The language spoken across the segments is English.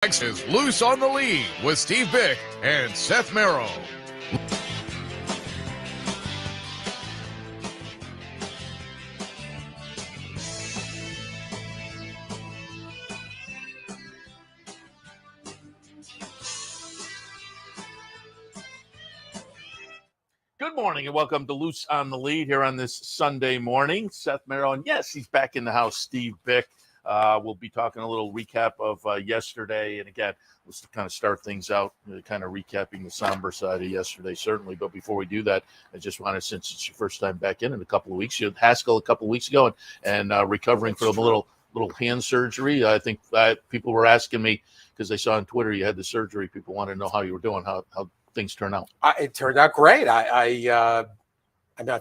Next is Loose on the Lead with Steve Bick and Seth Merrow. Good morning and welcome to Loose on the Lead here on this Sunday morning. Seth Merrow, and yes, he's back in the house, Steve Bick. We'll be talking a little recap of yesterday. And again, let's kind of start things out, kind of recapping the somber side of yesterday, certainly. But before we do that, I just wanted, since it's your first time back in a couple of weeks, you had Haskell a couple of weeks ago and recovering from a little hand surgery. I think people were asking me, because they saw on Twitter you had the surgery. People wanted to know how you were doing, how things turn out. It turned out great.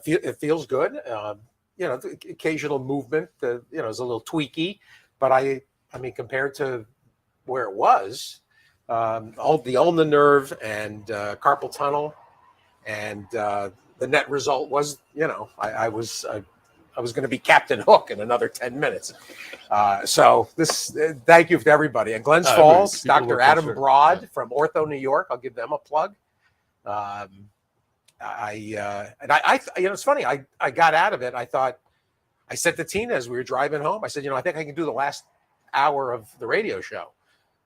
It feels good. The occasional movement, is a little tweaky, but I mean, compared to where it was, all the ulnar nerve and carpal tunnel, and the net result was, I was going to be Captain Hook in another 10 minutes. So this, thank you to everybody. And Glens Falls, Dr. Adam Broad from Ortho New York. I'll give them a plug. It's funny. I got out of it. I said to Tina as we were driving home, I said, I think I can do the last hour of the radio show.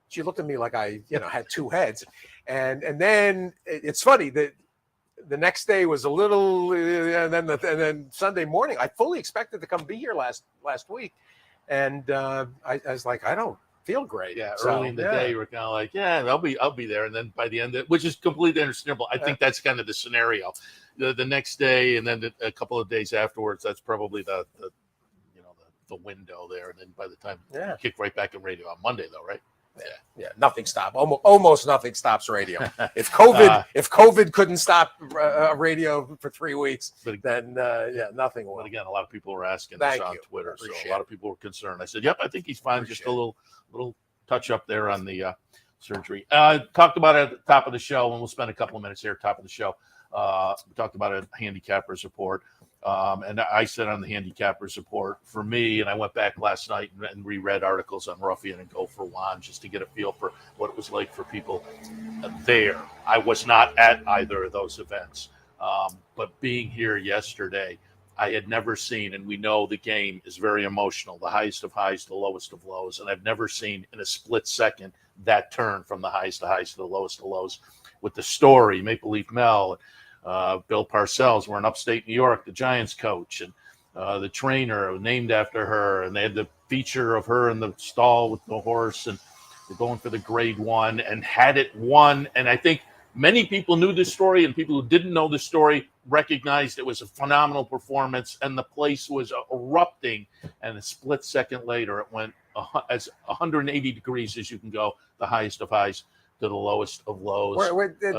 She looked at me like I, had two heads. And then it's funny that the next day was a little, and then Sunday morning, I fully expected to come be here last week. And I was like, I don't feel great. Yeah, early in the day, you were kind of like, I'll be there. And then by the end, which is completely understandable. I think that's kind of the scenario. The next day, and then a couple of days afterwards, that's probably the window there. And then by the time you kick right back in radio on Monday, though, right? Yeah. Nothing stops. Almost nothing stops radio. If COVID couldn't stop radio for 3 weeks, then nothing will. But again, a lot of people were asking us on Twitter, so a lot of people were concerned. I said, "Yep, I think he's fine. Just a little touch up there on the surgery." Talked about it at the top of the show, and we'll spend a couple of minutes here. Top of the show, we talked about a handicappers report. And I said on the handicappers report, for me, and I went back last night and reread articles on Ruffian and Go for Juan just to get a feel for what it was like for people there. I was not at either of those events, but being here yesterday, I had never seen, and we know the game is very emotional, the highest of highs, the lowest of lows, and I've never seen in a split second that turn from the highest to highs to the lowest of lows with the story, Maple Leaf Mel, Bill Parcells were in upstate New York, the Giants coach, and the trainer named after her. And they had the feature of her in the stall with the horse, and they're going for the grade one and had it won. And I think many people knew the story, and people who didn't know the story recognized it was a phenomenal performance, and the place was erupting. And a split second later, it went as 180 degrees as you can go, the highest of highs to the lowest of lows. Don't run this.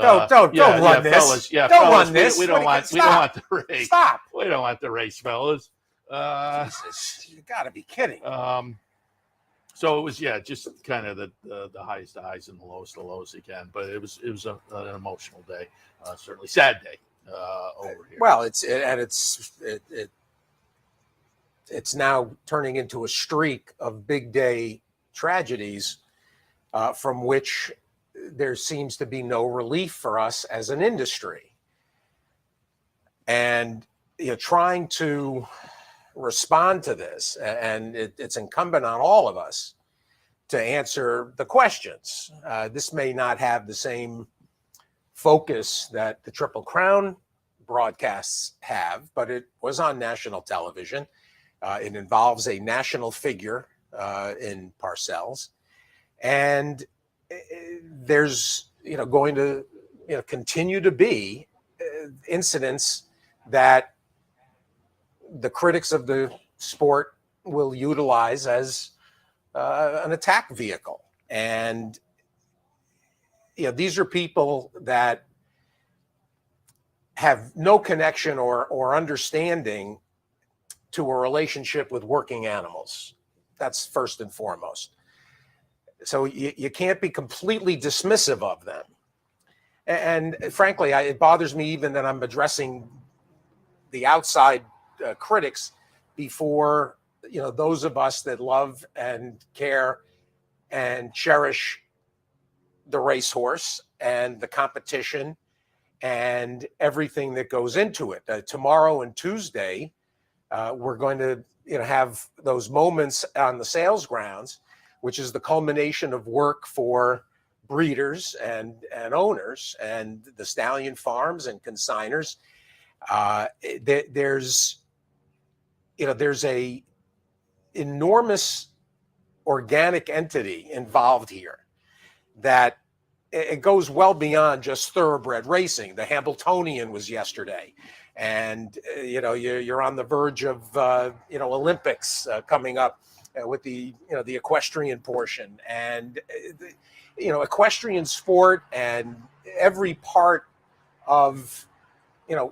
Fellas, don't fellas, run this. We don't want the race. Stop. We don't want the race, fellas. Jesus, you got to be kidding. So it was just kind of the highest of highs and the lowest of lows again. But it was an emotional day, certainly sad day over here. Well, it's now turning into a streak of big day tragedies, from which there seems to be no relief for us as an industry. And trying to respond to this, and it's incumbent on all of us to answer the questions. This may not have the same focus that the Triple Crown broadcasts have, but it was on national television. It involves a national figure in Parcells. And there's, going to, continue to be incidents that the critics of the sport will utilize as an attack vehicle. And, these are people that have no connection or understanding to a relationship with working animals. That's first and foremost. So you can't be completely dismissive of them. And frankly, it bothers me even that I'm addressing the outside critics before, those of us that love and care and cherish the racehorse and the competition and everything that goes into it. Tomorrow and Tuesday, we're going to have those moments on the sales grounds, which is the culmination of work for breeders and owners and the stallion farms and consigners. There's a enormous organic entity involved here that it goes well beyond just thoroughbred racing. The Hambletonian was yesterday, and you're on the verge of Olympics coming up with the equestrian portion, and equestrian sport and every part of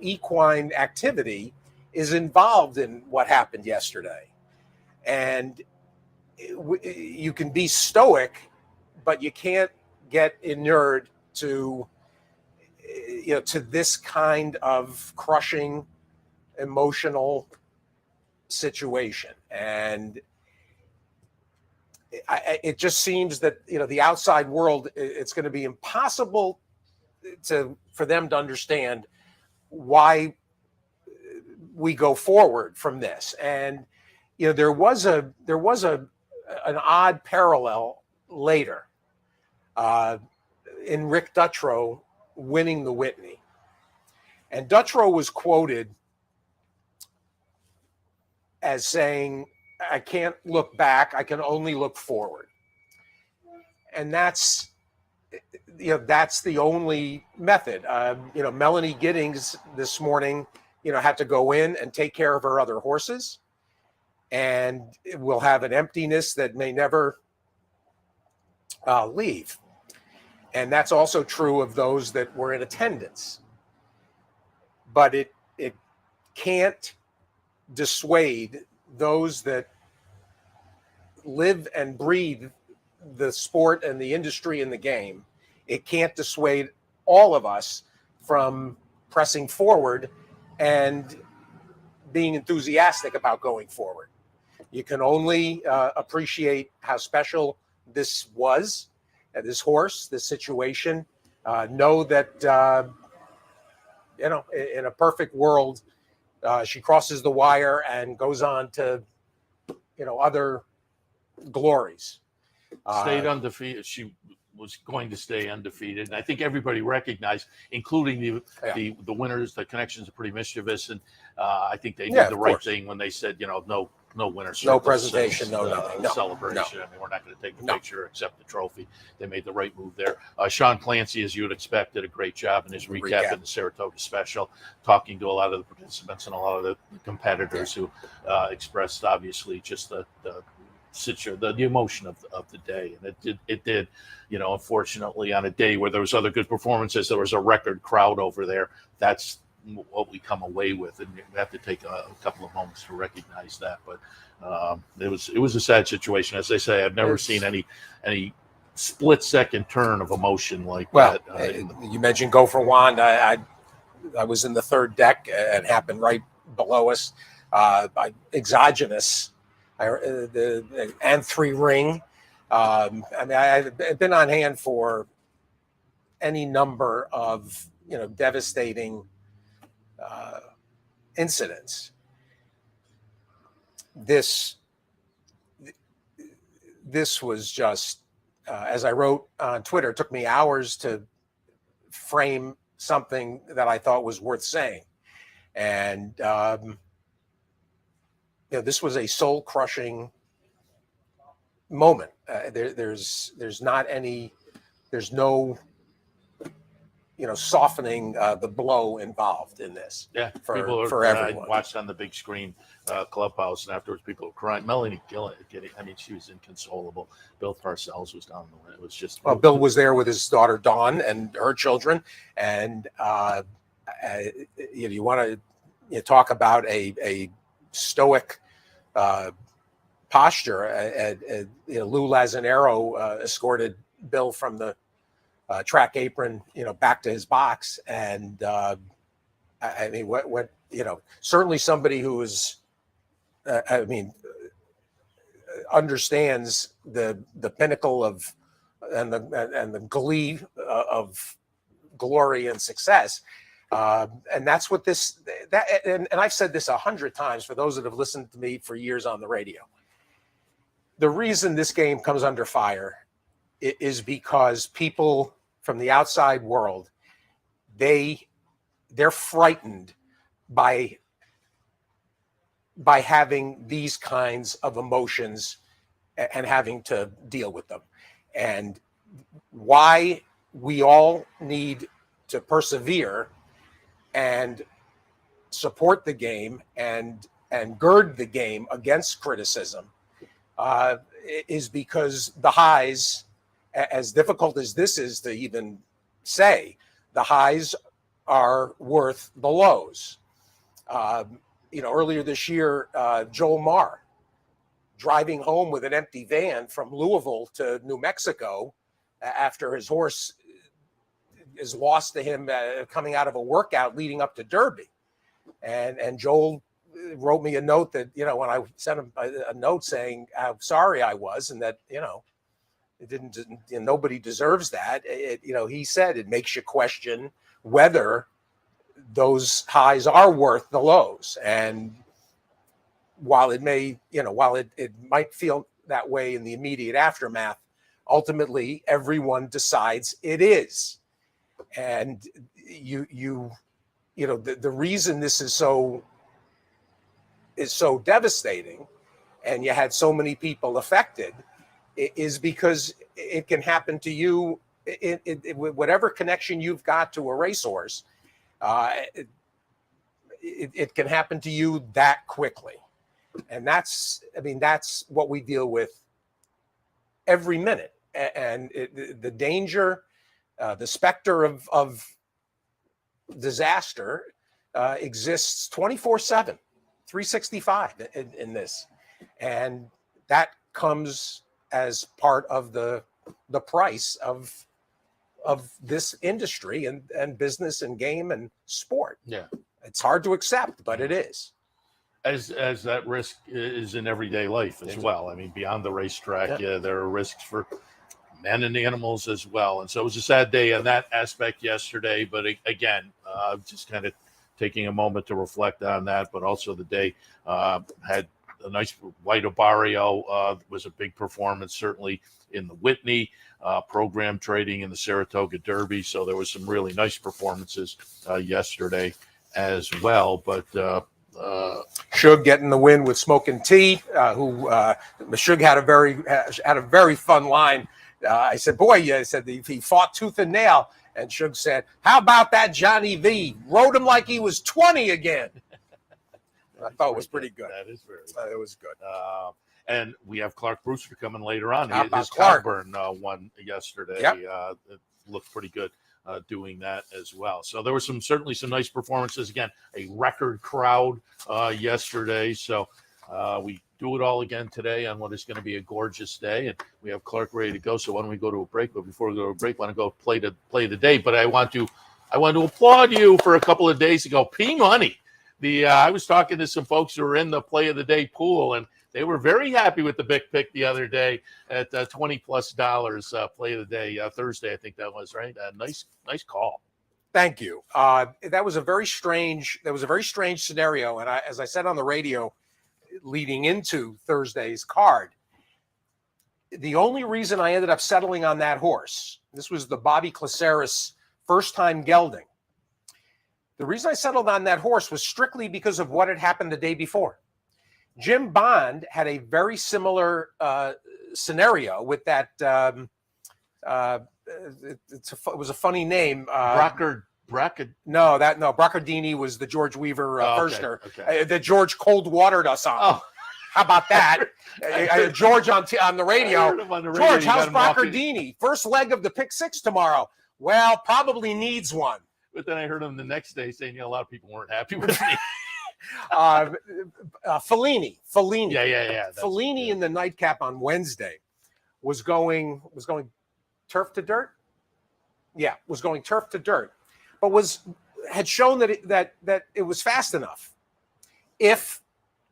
equine activity is involved in what happened yesterday. And you can be stoic, but you can't get inured to this kind of crushing emotional situation. And it just seems that the outside world, it's going to be impossible for them to understand why we go forward from this. And there was an odd parallel later in Rick Dutrow winning the Whitney. And Dutrow was quoted as saying, "I can't look back, I can only look forward." And that's the only method. Melanie Giddings this morning, had to go in and take care of her other horses, and will have an emptiness that may never leave. And that's also true of those that were in attendance. But it can't dissuade those that live and breathe the sport and the industry and the game. It can't dissuade all of us from pressing forward and being enthusiastic about going forward. You can only appreciate how special this was, this horse, this situation. Know that, in a perfect world, she crosses the wire and goes on to, other glories. Stayed undefeated. She was going to stay undefeated, and I think everybody recognized, including the winners. The connections are pretty mischievous, and I think they did the right thing when they said, no winners, no presentation, no nothing, no celebration. No. I mean, we're not going to take the picture, accept the trophy. They made the right move there. Sean Clancy, as you would expect, did a great job in his recap in the Saratoga Special, talking to a lot of the participants and a lot of the competitors who expressed obviously just the emotion of the day. And it did, unfortunately, on a day where there was other good performances, there was a record crowd over there. That's what we come away with, and we have to take a couple of moments to recognize that. But it was a sad situation. As I say, I've never seen any split-second turn of emotion like that. You mentioned Go for Wand. I was in the third deck and happened right below us. Exogenous, the N3 ring. I've been on hand for any number of devastating incidents. This was just, as I wrote on Twitter, it took me hours to frame something that I thought was worth saying. And this was a soul-crushing moment. There's no softening the blow involved in this. Yeah, for everyone. I watched on the big screen Clubhouse, and afterwards people were crying. Melanie she was inconsolable. Bill Parcells was down the way. It was just. Well, Bill was there with his daughter Dawn and her children, and you want to talk about a stoic posture. Lou Lazzanero escorted Bill from the track apron, back to his box. And certainly somebody who is, understands the pinnacle of and the glee of glory and success. And that's what and I've said this 100 times for those that have listened to me for years on the radio. The reason this game comes under fire is because people from the outside world, they're frightened by having these kinds of emotions and having to deal with them. And why we all need to persevere and support the game and gird the game against criticism is because the highs, as difficult as this is to even say, the highs are worth the lows. Earlier this year, Joel Marr, driving home with an empty van from Louisville to New Mexico after his horse is lost to him coming out of a workout leading up to Derby. And Joel wrote me a note that, when I sent him a note saying how sorry I was and that, it didn't, nobody deserves that. He said it makes you question whether those highs are worth the lows. And while it may, while it might feel that way in the immediate aftermath, ultimately everyone decides it is. And the reason this is so devastating and you had so many people affected is because it can happen to you whatever connection you've got to a racehorse. It can happen to you that quickly. And that's what we deal with every minute. And the danger, the specter of disaster exists 24/7, 365 in this. And that comes as part of the price of this industry and business and game and sport. Yeah. It's hard to accept, but it is. As that risk is in everyday life as well. I mean, beyond the racetrack, there are risks for men and animals as well. And so it was a sad day on that aspect yesterday. But again, just kind of taking a moment to reflect on that. But also the day had a nice White Barrio was a big performance, certainly in the Whitney program trading in the Saratoga Derby. So there was some really nice performances yesterday as well. But Shug getting the win with Smoking Tea, who Shug had a very fun line. I said, boy, he said he fought tooth and nail. And Shug said, how about that Johnny V? Rode him like he was 20 again. I thought it was pretty good. That is very good. It was good. And we have Clark Brewster coming later on. His Cogburn won yesterday. Yep. It looked pretty good doing that as well. So there were certainly some nice performances. Again, a record crowd yesterday. So we do it all again today on what is going to be a gorgeous day. And we have Clark ready to go. So why don't we go to a break? But before we go to a break, I want to go play the day. But I want to applaud you for a couple of days ago. P Money. I was talking to some folks who were in the play of the day pool, and they were very happy with the big pick the other day at $20+ play of the day Thursday. I think that was right. Nice call. Thank you. That was a very strange scenario. And as I said on the radio leading into Thursday's card, the only reason I ended up settling on that horse, this was the Bobby Claceris first time gelding. The reason I settled on that horse was strictly because of what had happened the day before. Jim Bond had a very similar scenario with that. It was a funny name. Broccardini was the George Weaver Kirshner that George cold watered us on. Oh. How about that? George on the radio. George, how's Broccardini? First leg of the pick six tomorrow. Well, probably needs one. But then I heard him the next day saying, a lot of people weren't happy with me. Fellini. Yeah. Fellini in the nightcap on Wednesday was going turf to dirt. Yeah, was going turf to dirt, but had shown that it was fast enough. If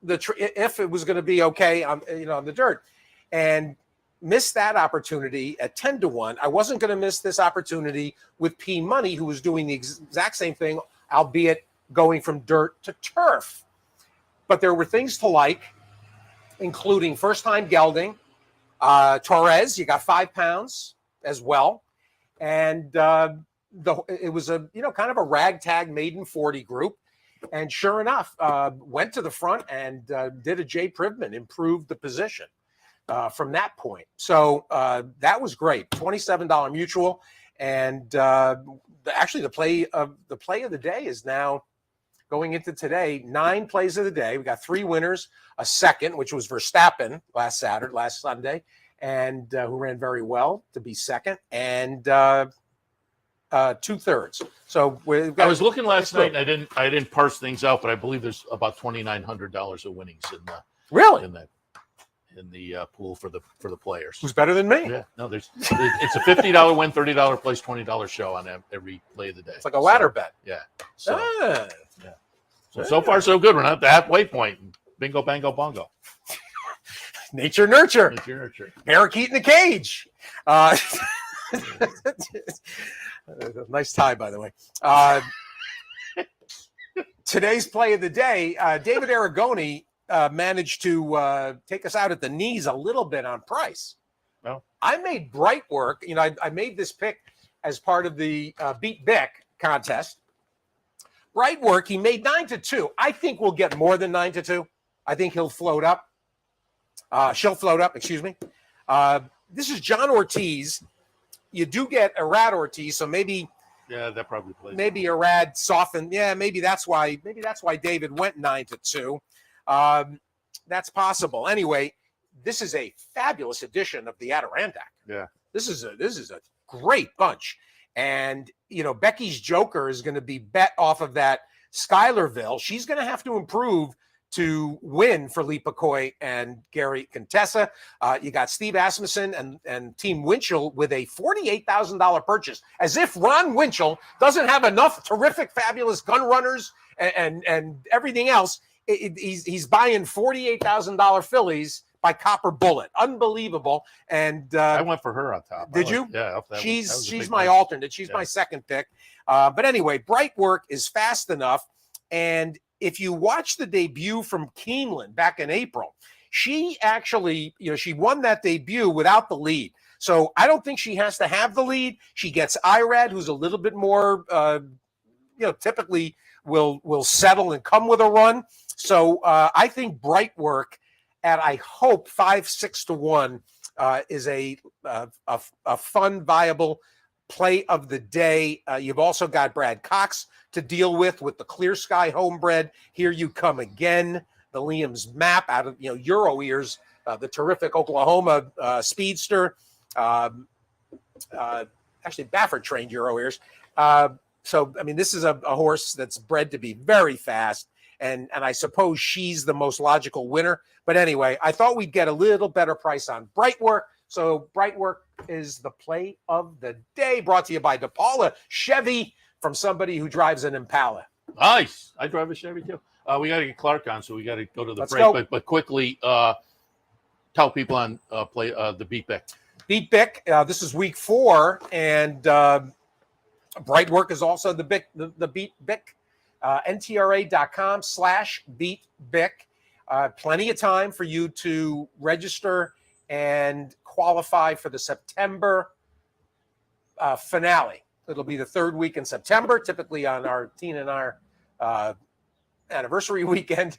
it was going to be okay on the dirt, and missed that opportunity at 10-1. I wasn't going to miss this opportunity with P Money, who was doing the exact same thing, albeit going from dirt to turf. But there were things to like, including first-time gelding. Torres, you got 5 pounds as well. And it was a, kind of a ragtag maiden 40 group. And sure enough, went to the front and did a Jay Privman, improved the position from that point. So that was great. $27 mutual. And actually the play of the day is now going into today. 9 plays of the day. We got 3 winners, a second, which was Verstappen last Sunday, and who ran very well to be second, and 2/3. So I was looking last night, and I didn't parse things out, but I believe there's about $2,900 of winnings in the pool for the players. Who's better than me? Yeah, no, it's a $50 win, $30 place, $20 show on every play of the day. It's like a ladder bet. Yeah. So far so good. We're not at the halfway point. Bingo, bango, bongo. Nature nurture. Parakeet in the cage. Nice tie, by the way. Today's play of the day, David Aragoni managed to take us out at the knees a little bit on price. No. I made Bright work. I made this pick as part of the Beat Bick contest. Bright work, he made 9-2. I think we'll get more than 9-2. I think he'll float up. She'll float up, excuse me. This is John Ortiz. You do get Arad Ortiz, so maybe that probably plays. Maybe Arad softened. Yeah, maybe that's why David went 9-2. That's possible. Anyway, this is a fabulous edition of the Adirondack. Yeah. This is a great bunch. And Becky's Joker is going to be bet off of that Schuylerville. She's going to have to improve to win for Lee Pacoy and Gary Contessa. You got Steve Asmussen and Team Winchell with a $48,000 purchase, as if Ron Winchell doesn't have enough terrific, fabulous gun runners and everything else. He's buying $48,000 fillies by Copper Bullet. Unbelievable. And I went for her on top. Did you? Yeah. She's my alternate. She's my second pick. But anyway, Bright work is fast enough. And if you watch the debut from Keeneland back in April, she actually, she won that debut without the lead. So I don't think she has to have the lead. She gets Irad, who's a little bit more, typically will settle and come with a run. So I think Bright work at, I hope, 5-6-1 is a fun, viable play of the day. You've also got Brad Cox to deal with the Clear Sky Homebred. Here You Come Again, the Liam's Map out of Euro Ears, the terrific Oklahoma speedster. Actually, Baffert trained Euro Ears. So this is a horse that's bred to be very fast, and I suppose she's the most logical winner. But anyway, I thought we'd get a little better price on Bright work. So Bright work is the play of the day, brought to you by DePaula Chevy, from somebody who drives an Impala. Nice. I drive a Chevy too. We got to get Clark on, so we got to go to the Let's break. go. But quickly, tell people on play the Beat Bick. Beat Bick. This is week 4, and Bright work is also the Beat Bick. NTRA.com/BeatBick. Plenty of time for you to register and qualify for the September finale. It'll be the 3rd week in September, typically on our Tina and our anniversary weekend.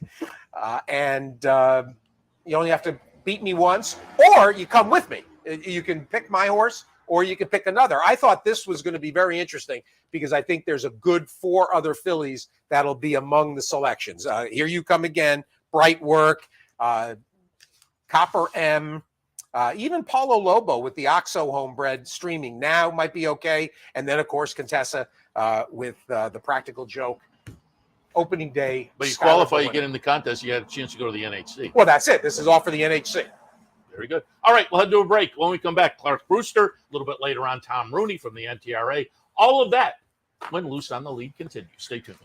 And you only have to beat me once, or you come with me. You can pick my horse, or you can pick another. I thought this was going to be very interesting because I think there's a good 4 other fillies that'll be among the selections. Here You Come Again, Bright work, Copper M, even Paulo Lobo with the Oxo homebred streaming now might be okay. And then, of course, Contessa with the Practical Joke opening day. But you qualify, you get in the contest, you had a chance to go to the NHC. Well, that's it. This is all for the NHC. Very good. All right, we'll head to a break. When we come back, Clark Brewster, a little bit later on, Tom Rooney from the NTRA. All of that when Loose on the Lead continues. Stay tuned.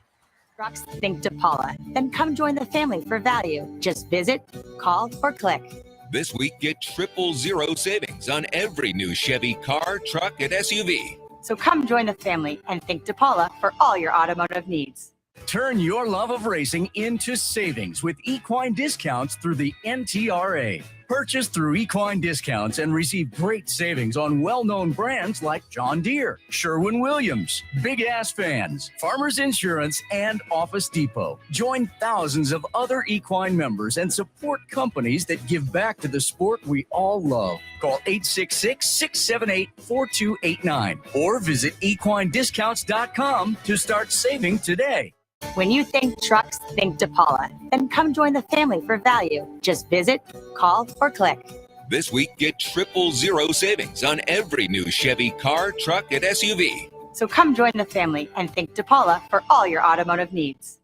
Rocks think DePaula. Then come join the family for value. Just visit, call, or click. This week, get 000 savings on every new Chevy car, truck, and SUV. So come join the family and think DePaula for all your automotive needs. Turn your love of racing into savings with equine discounts through the NTRA. Purchase through equine discounts and receive great savings on well-known brands like John Deere, Sherwin-Williams, Big Ass Fans, Farmers Insurance, and Office Depot. Join thousands of other equine members and support companies that give back to the sport we all love. Call 866-678-4289 or visit equinediscounts.com to start saving today. When you think trucks, think DePaula. Then come join the family for value. Just visit, call, or click. This week, get 000 savings on every new Chevy car, truck, and SUV. So come join the family and think DePaula for all your automotive needs.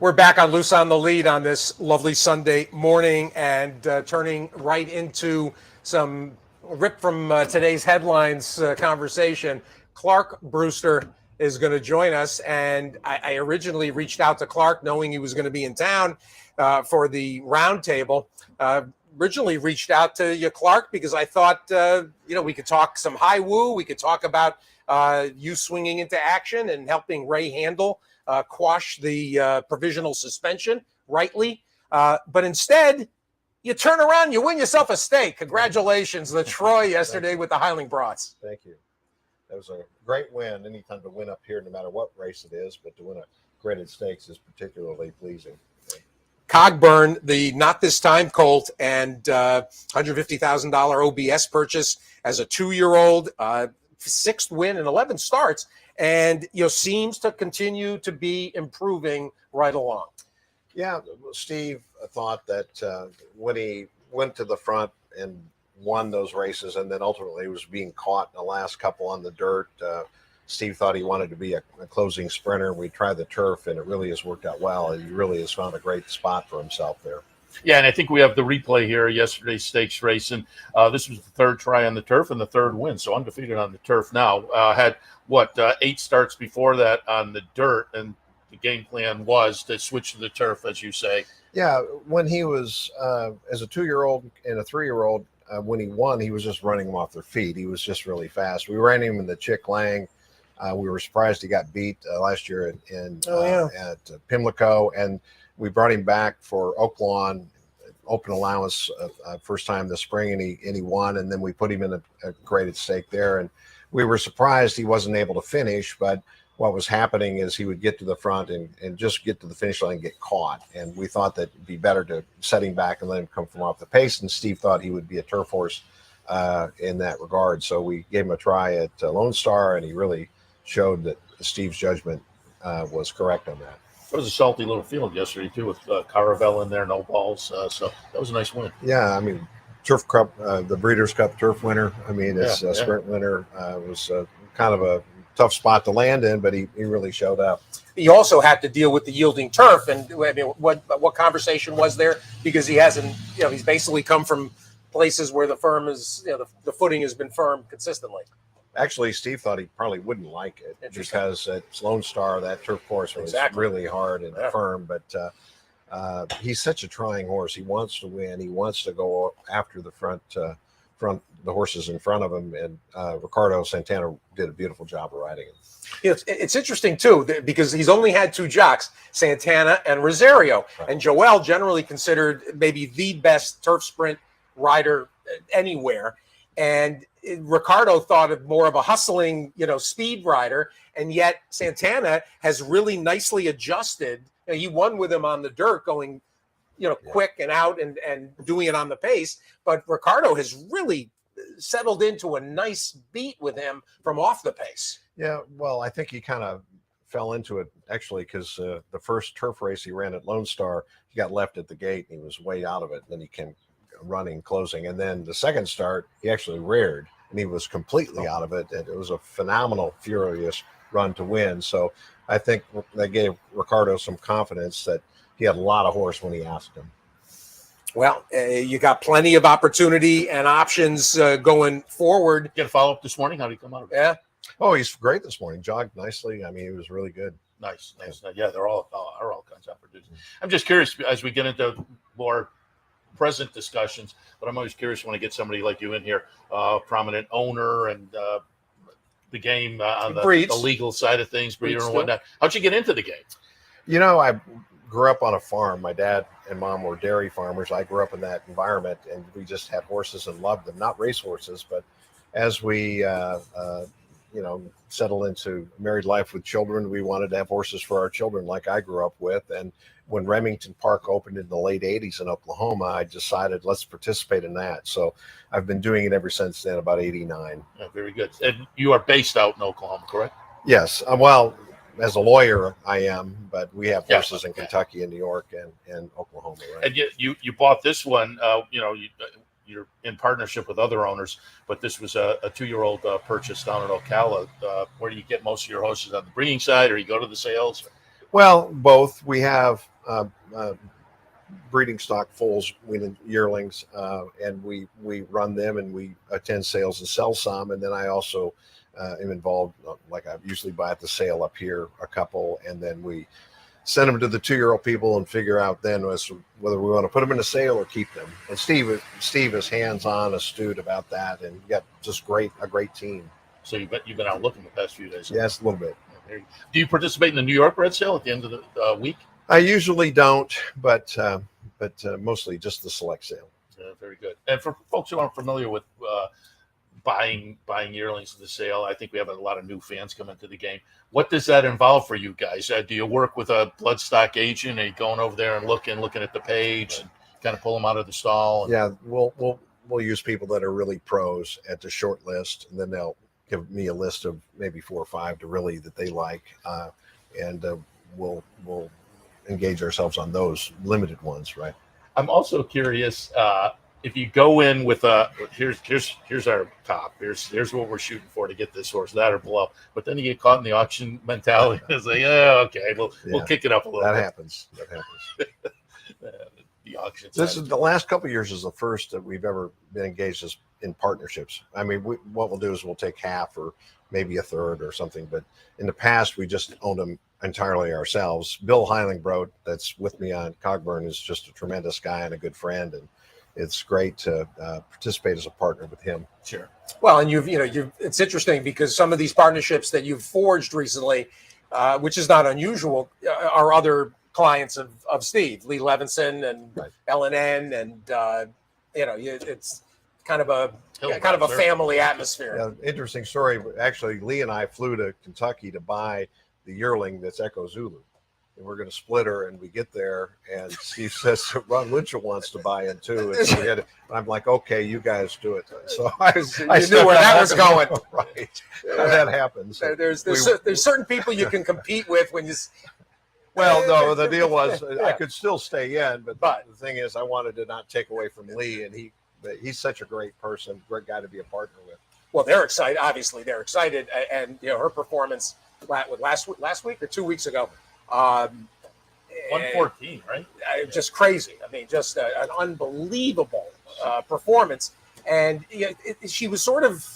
We're back on Loose on the Lead on this lovely Sunday morning and turning right into some rip from today's headlines conversation. Clark Brewster is going to join us, and I originally reached out to Clark knowing he was going to be in town for the roundtable. Originally reached out to you, Clark, because I thought we could talk some high woo. We could talk about you swinging into action and helping Ray handle quash the provisional suspension rightly. But instead, you turn around, you win yourself a steak. Congratulations, the Troy yesterday with the Highland Brats. Thank you. That was a great win. Anytime to win up here, no matter what race it is, but to win a graded stakes is particularly pleasing. Cogburn, the Not This Time Colt, and $150,000 OBS purchase as a 2-year-old, 6th win in 11 starts. And seems to continue to be improving right along. Yeah, Steve thought that when he went to the front and won those races, and then ultimately was being caught in the last couple on the dirt, Steve thought he wanted to be a closing sprinter. We tried the turf, and it really has worked out well. He really has found a great spot for himself there. Yeah, and I think we have the replay here, yesterday's stakes race, and this was the 3rd try on the turf and the 3rd win, so undefeated on the turf now. Had 8 starts before that on the dirt, and the game plan was to switch to the turf, as you say. Yeah, when he was as a 2-year-old and a 3-year-old, when he won, he was just running them off their feet. He was just really fast. We ran him in the Chick Lang. We were surprised he got beat last year at Pimlico, and we brought him back for Oaklawn, open allowance, first time this spring, and he won. And then we put him in a graded stake there, and we were surprised he wasn't able to finish. But what was happening is he would get to the front and just get to the finish line and get caught. And we thought that it'd be better to set him back and let him come from off the pace. And Steve thought he would be a turf horse in that regard. So we gave him a try at Lone Star, and he really showed that Steve's judgment was correct on that. It was a salty little field yesterday, too, with Caravel in there, no balls. So that was a nice win. Yeah, I mean, Turf Cup, the Breeders' Cup turf winner. I mean, it's a sprint winner. It was kind of a tough spot to land in, but he really showed up. He also had to deal with the yielding turf. And I mean, what conversation was there? Because he hasn't, he's basically come from places where the firm is, the footing has been firm consistently. Actually, Steve thought he probably wouldn't like it because at Lone Star, that turf course was really hard and firm. But he's such a trying horse. He wants to win. He wants to go after the front the horses in front of him, and Ricardo Santana did a beautiful job of riding him. It's interesting too, because he's only had two jocks, Santana and Rosario, Right. and Joel generally considered maybe the best turf sprint rider anywhere, and Ricardo thought of more of a hustling, speed rider, and yet Santana has really nicely adjusted. He won with him on the dirt, going, quick and out and doing it on the pace, but Ricardo has really settled into a nice beat with him from off the pace. Yeah, well, I think he kind of fell into it actually, because the first turf race he ran at Lone Star, he got left at the gate and he was way out of it. And then he came running, closing, and then the second start he actually reared and he was completely out of it. And it was a phenomenal, furious run to win. So I think that gave Ricardo some confidence that he had a lot of horse when he asked him. Well, you got plenty of opportunity and options going forward. Get a follow up this morning. How did he come out of it? Yeah. Oh, he's great this morning. Jogged nicely. I mean, he was really good. Nice. Yeah, they're all kinds of opportunities. I'm just curious as we get into more present discussions, but I'm always curious when I get somebody like you in here, prominent owner and the game on the legal side of things, breeder and whatnot. How'd you get into the game? I grew up on a farm. My dad and mom were dairy farmers. I grew up in that environment, and we just had horses and loved them. Not race horses, but as we settled into married life with children, we wanted to have horses for our children like I grew up with. And when Remington Park opened in the late 80s in Oklahoma, I decided let's participate in that. So I've been doing it ever since then, about 89. Yeah, very good. And you are based out in Oklahoma, correct? Yes. Well, as a lawyer, I am, but we have horses in Kentucky and New York and Oklahoma. Right? And you bought this one, you're in partnership with other owners, but this was a 2-year-old purchase down in Ocala. Where do you get most of your horses, on the breeding side, or you go to the sales? Well, both. We have breeding stock foals, yearlings, and we run them, and we attend sales and sell some. And then I also am involved, like I usually buy at the sale up here, a couple, and then we send them to the 2-year-old people and figure out then whether we want to put them in a sale or keep them. And Steve is hands-on, astute about that, and you got just a great team. So you've been out looking the past few days. Yes, a little bit. Do you participate in the New York Red Sale at the end of the week? I usually don't, but mostly just the select sale. Yeah, very good. And for folks who aren't familiar with buying yearlings at the sale, I think we have a lot of new fans coming to the game. What does that involve for you guys? Do you work with a bloodstock agent? Are you going over there and looking at the page and kind of pull them out of the stall? Yeah, we'll use people that are really pros at the short list, and then they'll give me a list of maybe 4 or 5 that they like, and we'll engage ourselves on those limited ones, right? I'm also curious if you go in with here's our top, here's what we're shooting for to get this horse, that or below, but then you get caught in the auction mentality. It's like, okay, we'll kick it up a little. That bit. happens. The auction. This is the last couple of years is the first that we've ever been engaged in partnerships. I mean, what we'll do is we'll take half or maybe a third or something, but in the past we just owned them entirely ourselves. Bill Heilingbrodt, that's with me on Cogburn, is just a tremendous guy and a good friend, and it's great to participate as a partner with him. Sure. Well, and it's interesting because some of these partnerships that you've forged recently, which is not unusual, are other clients of Steve, Lee Levinson and Right. L&N, and it's kind of a family atmosphere. Yeah, interesting story. Actually, Lee and I flew to Kentucky to buy the yearling that's Echo Zulu, and we're going to split her. And we get there, and Steve says Ron Winchell wants to buy in too. And so I'm like, okay, you guys do it. So I knew where that was going. Right, that happens. There's certain people you can compete with when you. Well, no, the deal was I could still stay in, but the thing is, I wanted to not take away from Lee, and he's such a great person, great guy to be a partner with. Well, they're excited. Obviously, they're excited, and her performance last week or 2 weeks ago, 114, right? Just crazy. I mean, just an unbelievable performance, and she was sort of.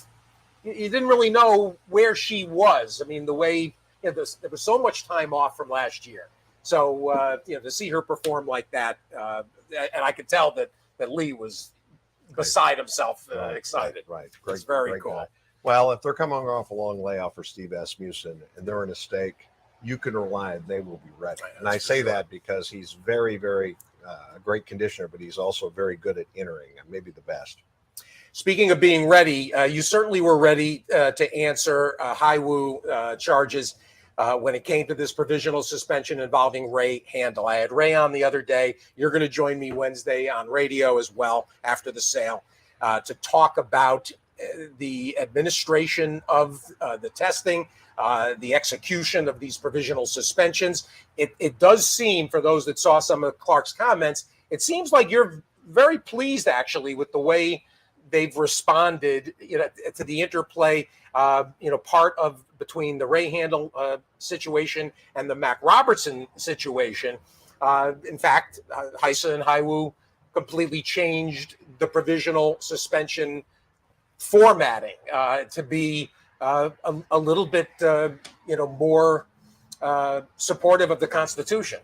You didn't really know where she was. I mean, the way. There was so much time off from last year, so to see her perform like that, and I could tell that Lee was beside himself, Right, excited. Right. It's very great cool. guy. Well, if they're coming off a long layoff for Steve Asmussen and they're in a stake, you can rely they will be ready. And I say that because he's very, very a great conditioner, but he's also very good at entering, and maybe the best. Speaking of being ready, you certainly were ready to answer Haiwu charges when it came to this provisional suspension involving Ray Handel. I had Ray on the other day. You're going to join me Wednesday on radio as well after the sale to talk about the administration of the testing, the execution of these provisional suspensions. It does seem, for those that saw some of Clark's comments, it seems like you're very pleased actually with the way they've responded, to the interplay, part of between the Ray Handel situation and the Mac Robertson situation. In fact, Heisa and Haiwu completely changed the provisional suspension formatting to be a little bit, more supportive of the Constitution.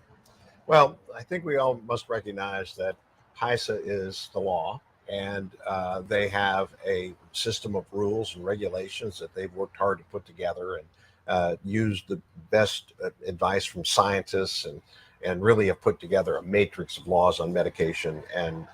Well, I think we all must recognize that Heisa is the law, and they have a system of rules and regulations that they've worked hard to put together and used the best advice from scientists and really have put together a matrix of laws on medication and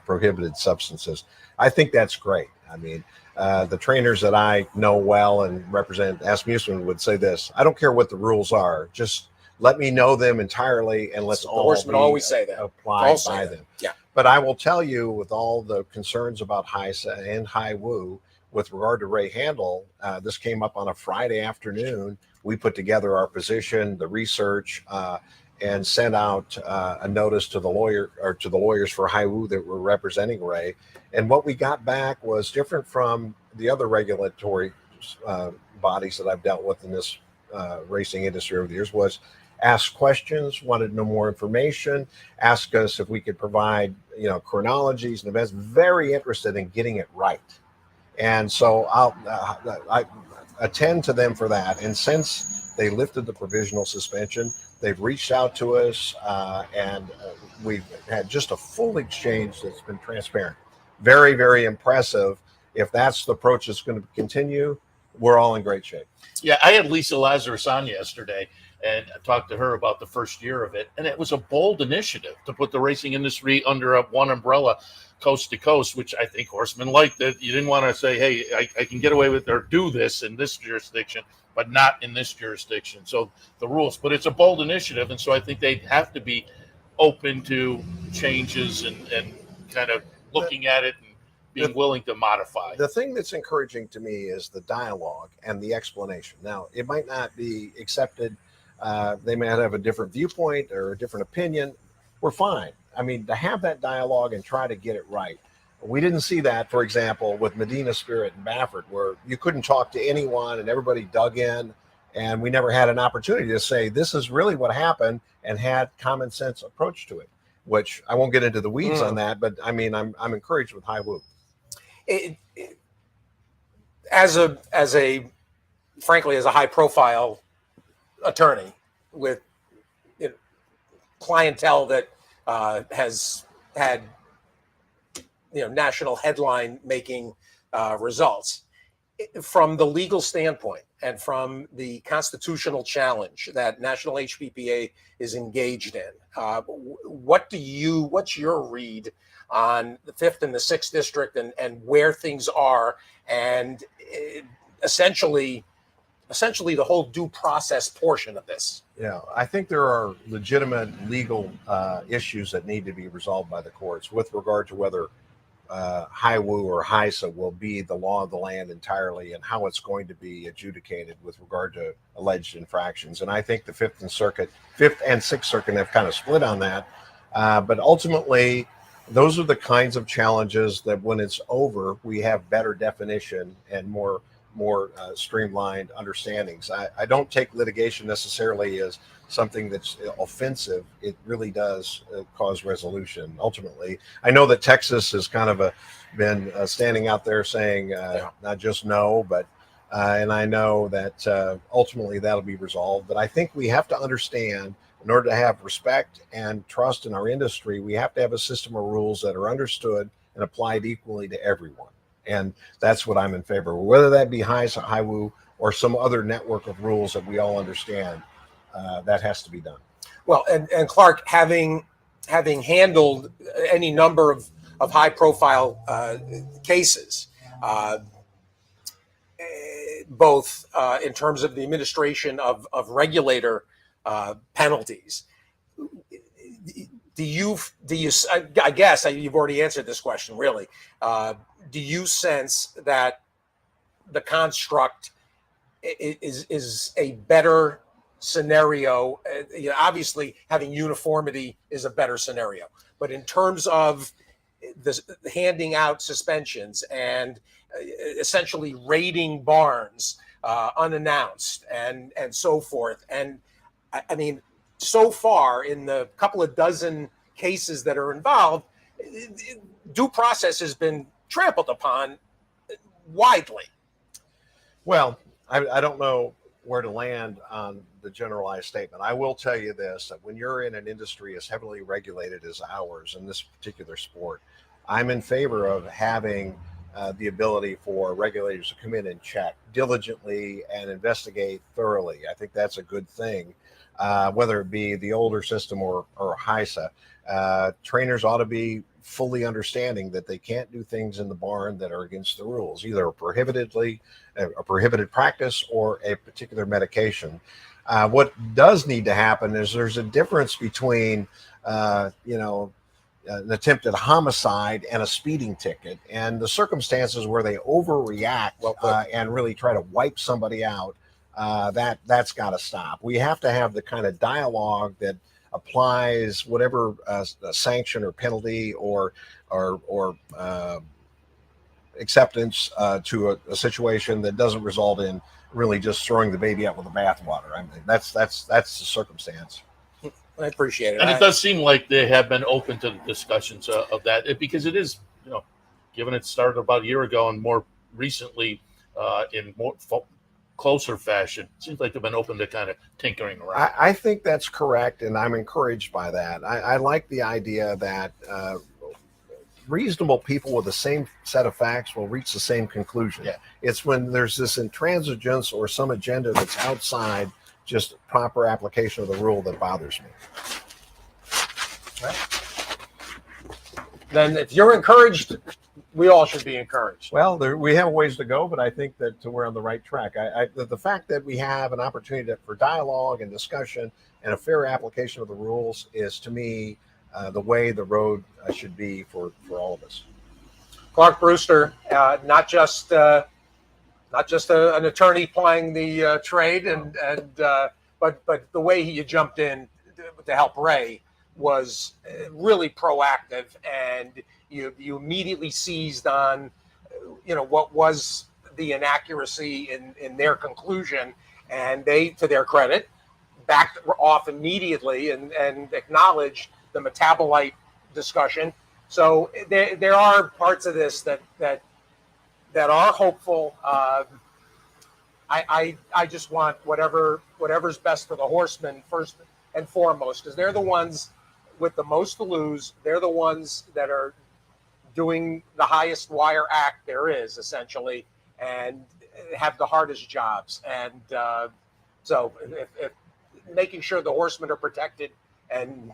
prohibited substances. I think that's great. I mean, the trainers that I know well and represent, Asmussen would say this: I don't care what the rules are, just let me know them entirely, and let's all always say that. Apply by them. Yeah. But I will tell you, with all the concerns about Heisa and Haiwu, with regard to Ray Handel, this came up on a Friday afternoon. We put together our position, the research, and sent out a notice to the lawyers for Haiwu that were representing Ray. And what we got back was different from the other regulatory bodies that I've dealt with in this racing industry over the years. Was ask questions, wanted to know more information, ask us if we could provide, chronologies and events. Very interested in getting it right. And so I attend to them for that. And since they lifted the provisional suspension, they've reached out to us, and we've had just a full exchange that's been transparent. Very, very impressive. If that's the approach that's going to continue, we're all in great shape. Yeah, I had Lisa Lazarus on yesterday and I talked to her about the first year of it. And it was a bold initiative to put the racing industry under one umbrella, coast to coast, which I think horsemen liked. That you didn't want to say, hey, I can get away with or do this in this jurisdiction, but not in this jurisdiction. So the rules, but it's a bold initiative. And so I think they have to be open to changes and kind of looking at it and being willing to modify. The thing that's encouraging to me is the dialogue and the explanation. Now, it might not be accepted. They may have a different viewpoint or a different opinion. We're fine. I mean, to have that dialogue and try to get it right. We didn't see that, for example, with Medina Spirit and Baffert, where you couldn't talk to anyone and everybody dug in, and we never had an opportunity to say, this is really what happened, and had common sense approach to it, which I won't get into the weeds on that, but I mean, I'm encouraged with Haiwu. Frankly, as a high profile attorney with clientele that has had national headline making results, from the legal standpoint and from the constitutional challenge that National HPPA is engaged in, what's your read on the 5th and the 6th district and where things are, and essentially the whole due process portion of this? Yeah, I think there are legitimate legal issues that need to be resolved by the courts with regard to whether Haiwu or Heisa will be the law of the land entirely, and how it's going to be adjudicated with regard to alleged infractions. And I think the 5th and 6th Circuit have kind of split on that. But ultimately, those are the kinds of challenges that when it's over, we have better definition and more streamlined understandings. I don't take litigation necessarily as something that's offensive. It really does cause resolution ultimately. I know that Texas has kind of been standing out there saying not just no, but and I know that ultimately that'll be resolved. But I think we have to understand, in order to have respect and trust in our industry, we have to have a system of rules that are understood and applied equally to everyone. And that's what I'm in favor of, whether that be HIWU or some other network of rules that we all understand. That has to be done. Well, and Clark, having handled any number of high profile cases, both in terms of the administration of regulator penalties, do you? I guess you've already answered this question. Really, do you sense that the construct is a better scenario? Obviously, having uniformity is a better scenario, but in terms of the handing out suspensions and essentially raiding barns unannounced and so forth, and I mean, so far in the couple of dozen cases that are involved, due process has been trampled upon widely. Well, I don't know where to land on the generalized statement. I will tell you this, that when you're in an industry as heavily regulated as ours in this particular sport, I'm in favor of having the ability for regulators to come in and check diligently and investigate thoroughly. I think that's a good thing, whether it be the older system or HISA. Trainers ought to be fully understanding that they can't do things in the barn that are against the rules, either a prohibited practice or a particular medication. What does need to happen is there's a difference between, an attempted homicide and a speeding ticket, and the circumstances where they overreact and really try to wipe somebody out. That's got to stop. We have to have the kind of dialogue that applies whatever sanction or penalty or acceptance to a situation that doesn't result in really just throwing the baby out with the bathwater. I mean, that's the circumstance. I appreciate it. And it does seem like they have been open to the discussions of that, because it is, given it started about a year ago and more recently in more closer fashion, it seems like they've been open to kind of tinkering around. I think that's correct, and I'm encouraged by that. I like the idea that reasonable people with the same set of facts will reach the same conclusion. Yeah. It's when there's this intransigence or some agenda that's outside just proper application of the rule that bothers me. Then if you're encouraged, we all should be encouraged. Well, we have a ways to go, but I think that we're on the right track. The fact that we have an opportunity for dialogue and discussion and a fair application of the rules is, to me, the way the road should be for all of us. Clark Brewster, not just an attorney plying the trade, but the way he jumped in to help Ray was really proactive, and you immediately seized on what was the inaccuracy in their conclusion, and they, to their credit, backed off immediately and acknowledged the metabolite discussion. So there are parts of this that are hopeful. I just want whatever's best for the horsemen first and foremost, because they're the ones with the most to lose. They're the ones that are doing the highest wire act there is, essentially, and have the hardest jobs. And so if making sure the horsemen are protected and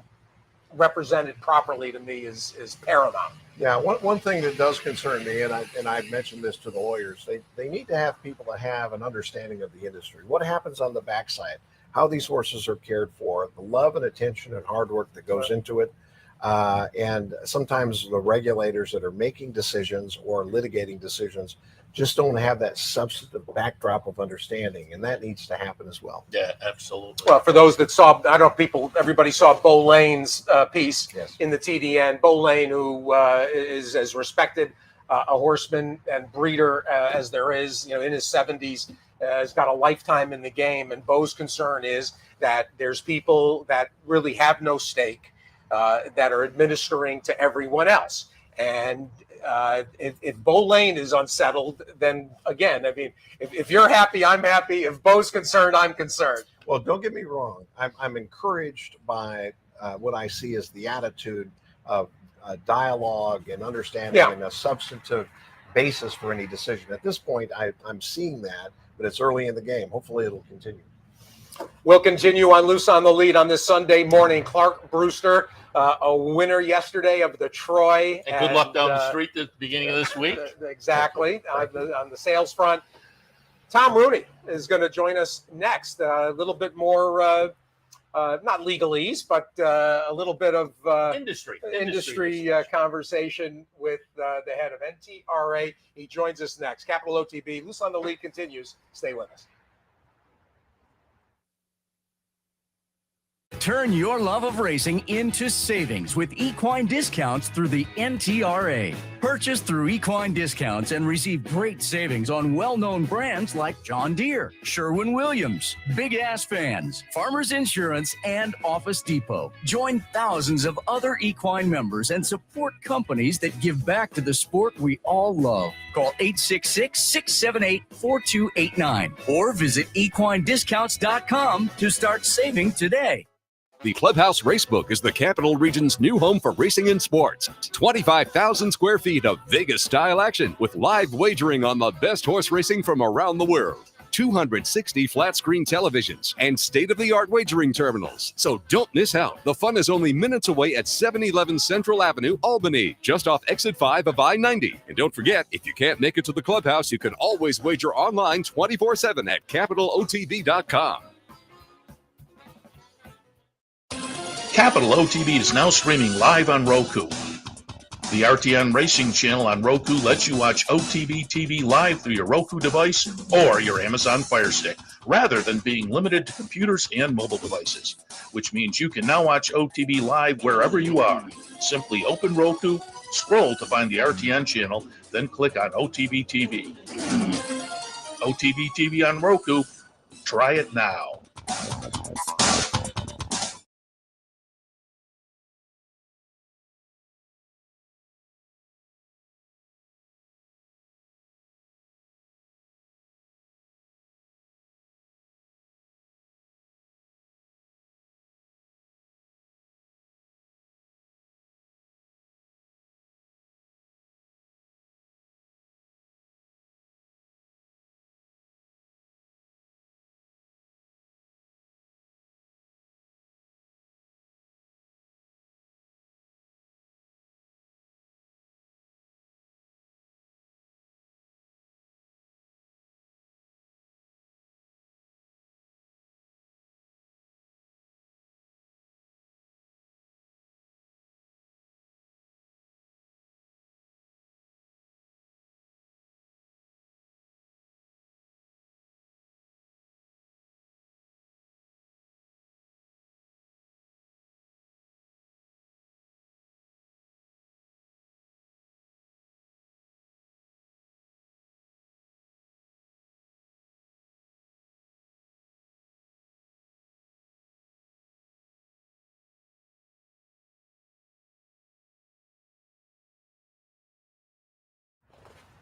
represented properly, to me, is paramount. Yeah, one thing that does concern me, and I've mentioned this to the lawyers, they need to have people that have an understanding of the industry. What happens on the backside, how these horses are cared for, the love and attention and hard work that goes into it. And sometimes the regulators that are making decisions or litigating decisions just don't have that substantive backdrop of understanding, and that needs to happen as well. Yeah, absolutely. Well, for those that saw, I don't know, everybody saw Bo Lane's piece in the TDN. Bo Lane, who is as respected a horseman and breeder as there is, in his 70s, has got a lifetime in the game. And Bo's concern is that there's people that really have no stake that are administering to everyone else. And if Bo Lane is unsettled, then again, I mean, if you're happy, I'm happy. If Bo's concerned, I'm concerned. Well, don't get me wrong. I'm encouraged by what I see as the attitude of dialogue and understanding and a substantive basis for any decision. At this point, I'm seeing that, but it's early in the game. Hopefully it'll continue. We'll continue on Loose on the Lead on this Sunday morning. Clark Brewster, a winner yesterday of the Troy. And good luck down the street at the beginning of this week. Exactly, on the sales front. Tom Rooney is going to join us next. A little bit more, not legalese, but a little bit of industry conversation with the head of NTRA. He joins us next. Capital OTB, Loose on the Lead continues. Stay with us. Turn your love of racing into savings with equine discounts through the NTRA. Purchase through equine discounts and receive great savings on well-known brands like John Deere, Sherwin-Williams, Big Ass Fans, Farmers Insurance, and Office Depot. Join thousands of other equine members and support companies that give back to the sport we all love. Call 866-678-4289 or visit equinediscounts.com to start saving today. The Clubhouse Racebook is the Capital Region's new home for racing and sports. 25,000 square feet of Vegas-style action with live wagering on the best horse racing from around the world. 260 flat-screen televisions and state-of-the-art wagering terminals. So don't miss out. The fun is only minutes away at 711 Central Avenue, Albany, just off exit 5 of I-90. And don't forget, if you can't make it to the Clubhouse, you can always wager online 24/7 at capitalotv.com. Capital OTB is now streaming live on Roku. The RTN Racing channel on Roku lets you watch OTB TV live through your Roku device or your Amazon Fire Stick, rather than being limited to computers and mobile devices, which means you can now watch OTB live wherever you are. Simply open Roku, scroll to find the RTN channel, then click on OTB TV. OTB TV on Roku. Try it now.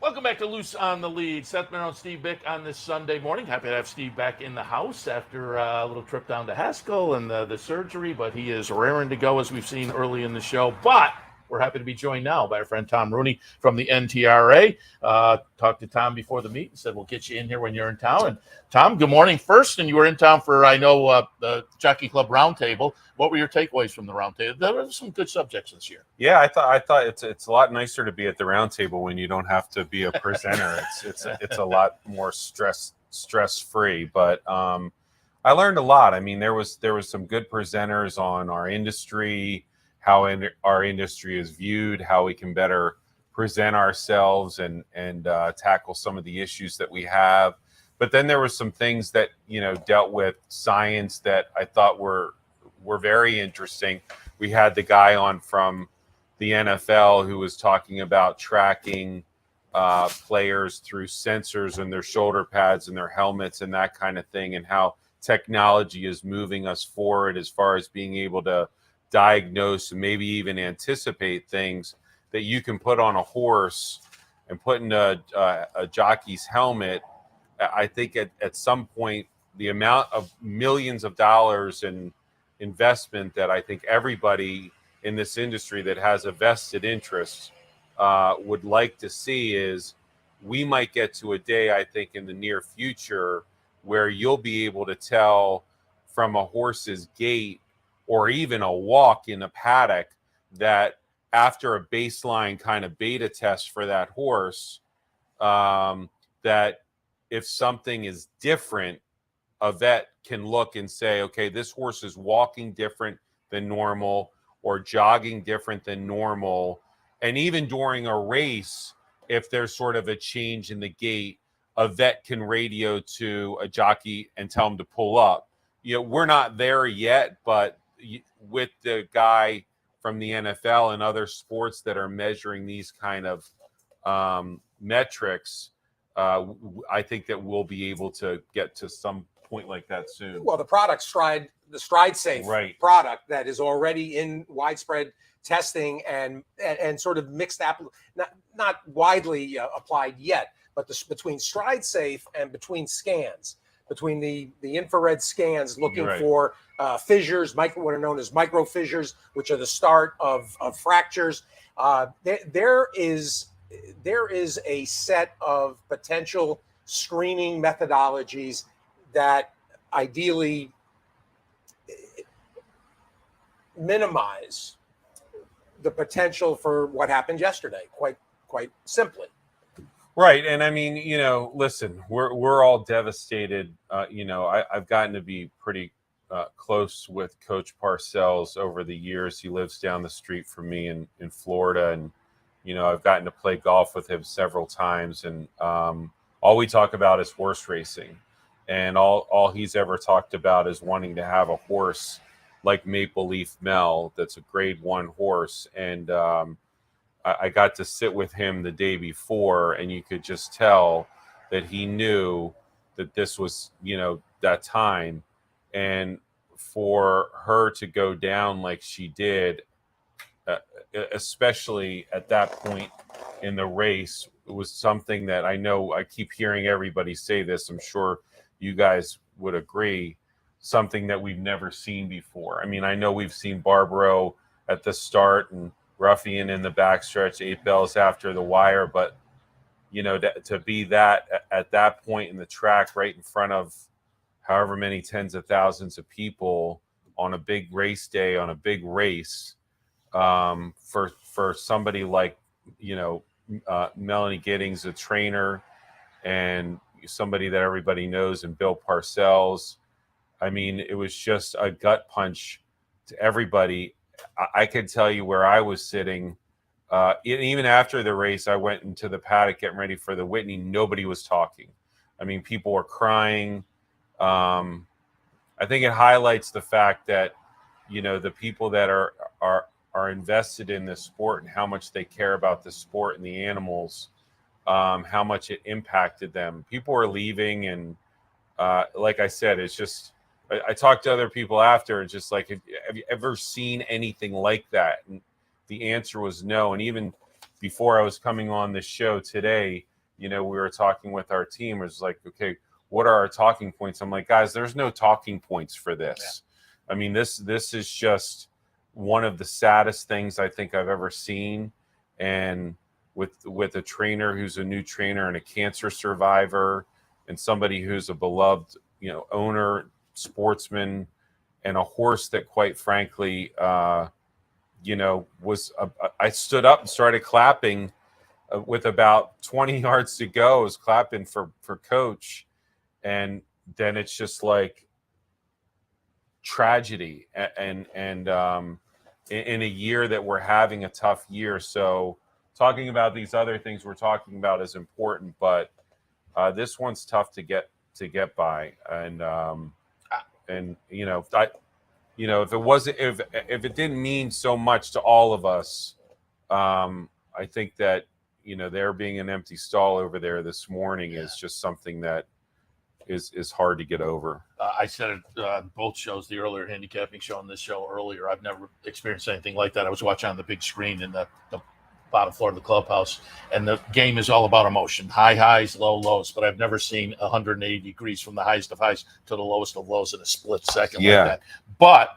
Welcome back to Loose on the Lead. Seth, Merrow, and Steve Bick on this Sunday morning. Happy to have Steve back in the house after a little trip down to Haskell and the surgery, but he is raring to go, as we've seen early in the show. But we're happy to be joined now by our friend Tom Rooney from the NTRA. Talked to Tom before the meet and said, we'll get you in here when you're in town. And Tom, good morning first. And you were in town for, I know, the Jockey Club Roundtable. What were your takeaways from the Roundtable? There were some good subjects this year. Yeah, I thought it's a lot nicer to be at the Roundtable when you don't have to be a presenter. it's a lot more stress free. But I learned a lot. I mean, there was some good presenters on our industry, how our industry is viewed, how we can better present ourselves and tackle some of the issues that we have. But then there were some things that, dealt with science that I thought were very interesting. We had the guy on from the NFL who was talking about tracking players through sensors in their shoulder pads and their helmets and that kind of thing, and how technology is moving us forward as far as being able to diagnose and maybe even anticipate things that you can put on a horse and put in a jockey's helmet. I think at some point, the amount of millions of dollars in investment that I think everybody in this industry that has a vested interest would like to see is we might get to a day, I think, in the near future where you'll be able to tell from a horse's gait or even a walk in a paddock that after a baseline kind of beta test for that horse, that if something is different, a vet can look and say, okay, this horse is walking different than normal or jogging different than normal. And even during a race, if there's sort of a change in the gait, a vet can radio to a jockey and tell him to pull up. You know, we're not there yet, but with the guy from the NFL and other sports that are measuring these kind of metrics, I think that we'll be able to get to some point like that soon. Well, the product the Stride Safe product that is already in widespread testing and sort of mixed not widely applied yet, but between Stride Safe and between scans, between the infrared scans looking for fissures, what are known as micro fissures, which are the start of fractures. There is a set of potential screening methodologies that ideally minimize the potential for what happened yesterday, quite simply. Right. And I mean, you know, listen, we're all devastated. You know, I've gotten to be pretty close with Coach Parcells over the years. He lives down the street from me in Florida. And, you know, I've gotten to play golf with him several times. And all we talk about is horse racing. And all he's ever talked about is wanting to have a horse like Maple Leaf Mel that's a grade 1 horse. And I got to sit with him the day before, and you could just tell that he knew that this was, you know, that time. And for her to go down like she did, especially at that point in the race, it was something that I know I keep hearing everybody say this. I'm sure you guys would agree, something that we've never seen before. I mean, I know we've seen Barbaro at the start and Ruffian in the backstretch, 8 bells after the wire, but you know, to be that at that point in the track, right in front of however many tens of thousands of people on a big race day, on a big race, for somebody like, you know, Melanie Giddings, a trainer, and somebody that everybody knows, and Bill Parcells. I mean, it was just a gut punch to everybody. I could tell you where I was sitting. Even after the race, I went into the paddock getting ready for the Whitney. Nobody was talking. I mean, people were crying. I think it highlights the fact that, you know, the people that are invested in this sport and how much they care about the sport and the animals, how much it impacted them. People are leaving, and like I said, it's just, I talked to other people after, and just like, have you ever seen anything like that? And the answer was no. And even before I was coming on this show today, you know, we were talking with our team. It was like, okay, what are our talking points? I'm like, guys, there's no talking points for this. Yeah. I mean, this is just one of the saddest things I think I've ever seen. And with a trainer who's a new trainer and a cancer survivor, and somebody who's a beloved, you know, owner, sportsman, and a horse that, quite frankly, you know, was I stood up and started clapping with about 20 yards to go. I was clapping for Coach, and then it's just like tragedy, and in a year that we're having a tough year. So talking about these other things we're talking about is important, but this one's tough to get by. And you know, if it wasn't, if it didn't mean so much to all of us, I think that, you know, there being an empty stall over there this morning is just something that is hard to get over. I said it on both shows, the earlier handicapping show and this show earlier. I've never experienced anything like that. I was watching on the big screen in the bottom floor of the clubhouse, and the game is all about emotion, high highs, low lows, but I've never seen 180 degrees from the highest of highs to the lowest of lows in a split second like that. But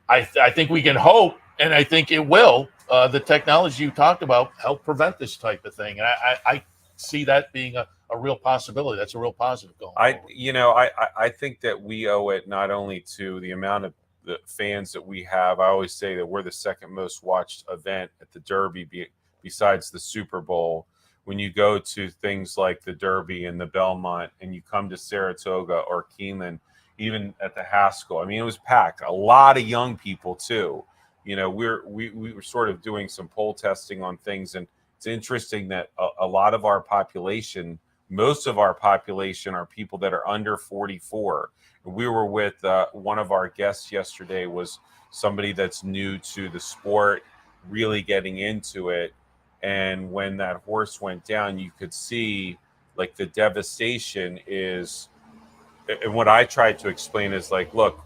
I think we can hope And I think it will. The technology you talked about help prevent this type of thing, and I see that being a real possibility. That's a real positive going forward. I think that we owe it not only to the amount of the fans that we have. I always say that we're the second most watched event at the Derby, besides the Super Bowl. When you go to things like the Derby and the Belmont, and you come to Saratoga or Keeneland, even at the Haskell, I mean, it was packed. A lot of young people too. We were sort of doing some poll testing on things, and it's interesting that a lot of our population, most of our population, are people that are under 44. We were with one of our guests yesterday was somebody that's new to the sport, really getting into it. And when that horse went down, you could see like the devastation is. And what I tried to explain is like, look,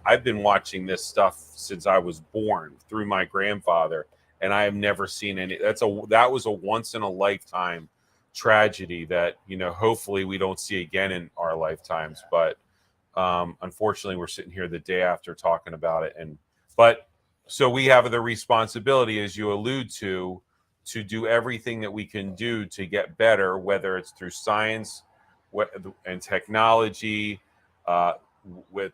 I've been watching this stuff since I was born through my grandfather, and I have never seen any. That was a once in a lifetime tragedy that, hopefully we don't see again in our lifetimes. But unfortunately, we're sitting here the day after talking about it. So we have the responsibility, as you allude to do everything that we can do to get better, whether it's through science and technology, with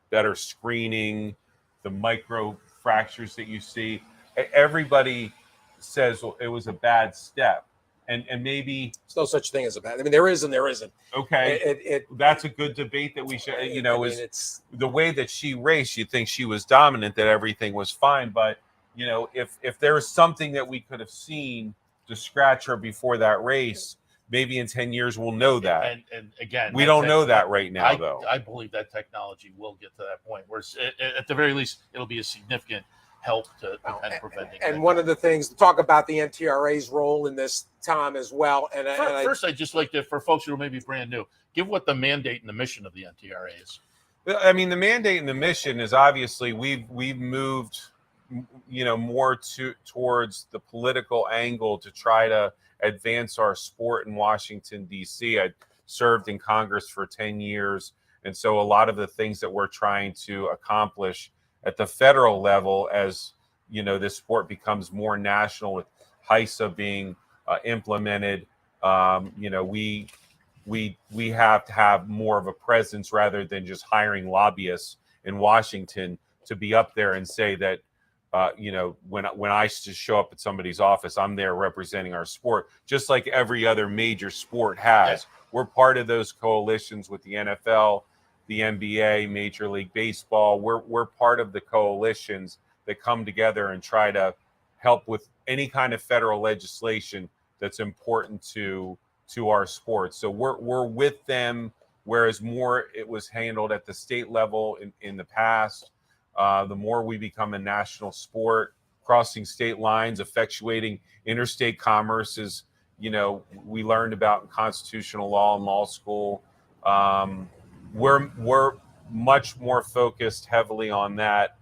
better screening, the micro fractures that you see. Everybody says it was a bad step. And maybe there's no such thing as a bad. I mean, there is and there isn't. Okay, that's a good debate that we should. It's the way that she raced. You think she was dominant, that everything was fine. But if there was something that we could have seen to scratch her before that race, maybe in 10 years we'll know that. And again, we don't know that right now, though. I believe that technology will get to that point where, at the very least, it'll be a significant help to kind of preventing. And one of the things to talk about the NTRA's role in this, Tom, as well. And first, I'd just like to, for folks who are maybe brand new, give what the mandate and the mission of the NTRA is. I mean, the mandate and the mission is obviously we've moved, more towards the political angle to try to advance our sport in Washington, D.C. I served in Congress for 10 years. And so a lot of the things that we're trying to accomplish at the federal level, as this sport becomes more national, with HISA being implemented, we have to have more of a presence rather than just hiring lobbyists in Washington to be up there and say that, when I just show up at somebody's office, I'm there representing our sport, just like every other major sport has. Yes. We're part of those coalitions with the NFL, the NBA, Major League Baseball. We're part of the coalitions that come together and try to help with any kind of federal legislation that's important to our sport. So we're with them, whereas more it was handled at the state level in the past. The more we become a national sport, crossing state lines, effectuating interstate commerce is, we learned about in constitutional law in law school. We're much more focused heavily on that.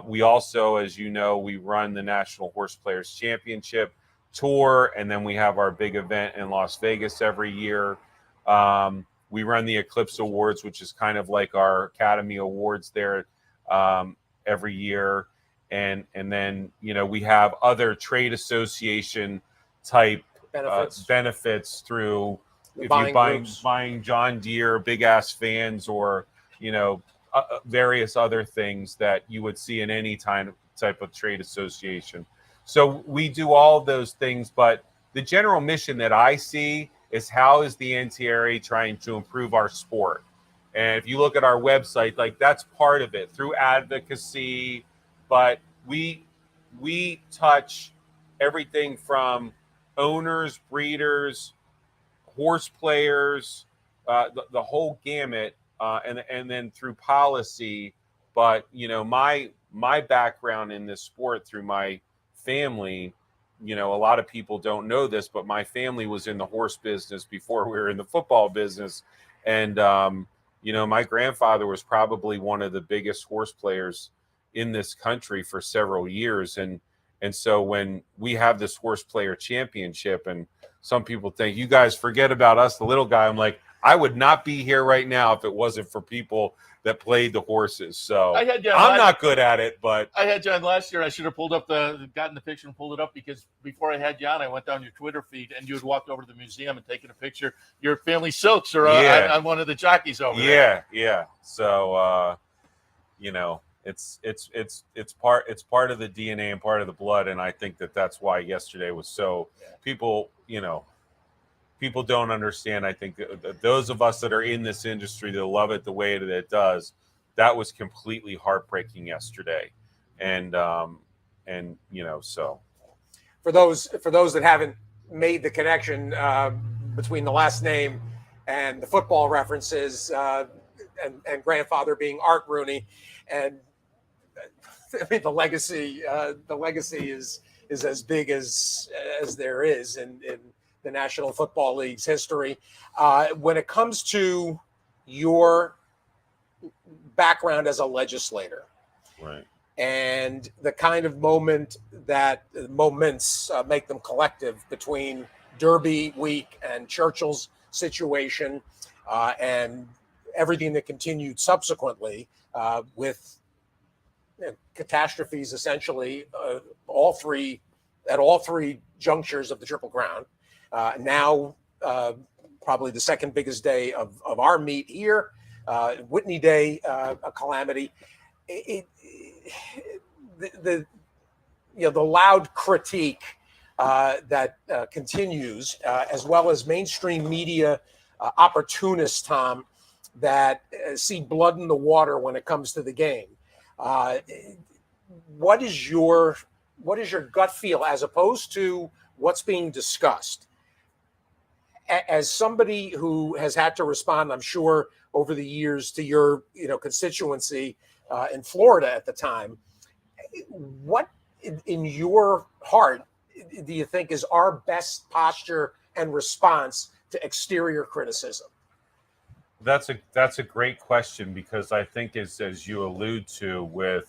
We also, as you know, we run the National Horse Players Championship Tour, and then we have our big event in Las Vegas every year. We run the Eclipse Awards, which is kind of like our Academy Awards there every year. And then, we have other trade association type benefits through if you're buying John Deere, big ass fans, or, various other things that you would see in any type of trade association. So we do all of those things, but the general mission that I see is how is the NTRA trying to improve our sport? And if you look at our website, like that's part of it through advocacy, but we touch everything from owners, breeders, horse players, the whole gamut, and then through policy. But my background in this sport through my family, a lot of people don't know this, but my family was in the horse business before we were in the football business. And my grandfather was probably one of the biggest horse players in this country for several years. And so when we have this horse player championship, and some people think, you guys forget about us, the little guy, I'm like, I would not be here right now if it wasn't for people that played the horses. So I had John I'm not good at it, but I had John last year. I should have gotten the picture and pulled it up, because before I had John, I went down your Twitter feed and you had walked over to the museum and taken a picture. Your family silks are on one of the jockeys over there. Yeah. So, it's part of the DNA and part of the blood. And I think that's why yesterday was so people don't understand. I think that those of us that are in this industry that love it the way that it does, that was completely heartbreaking yesterday. And so For those that haven't made the connection between the last name and the football references, and grandfather being Art Rooney, and I mean the legacy is as big as there is in the National Football League's history. When it comes to your background as a legislator, right, and the kind of moments make them collective between Derby week and Churchill's situation, and everything that continued subsequently, with catastrophes essentially at all three junctures of the Triple Crown. Now, probably the second biggest day of our meet here, Whitney Day, a calamity. The loud critique that continues, as well as mainstream media opportunists, Tom, that see blood in the water when it comes to the game. What is your gut feel as opposed to what's being discussed? As somebody who has had to respond, I'm sure, over the years to your constituency in Florida at the time, what in your heart do you think is our best posture and response to exterior criticism? That's a great question, because I think as you allude to with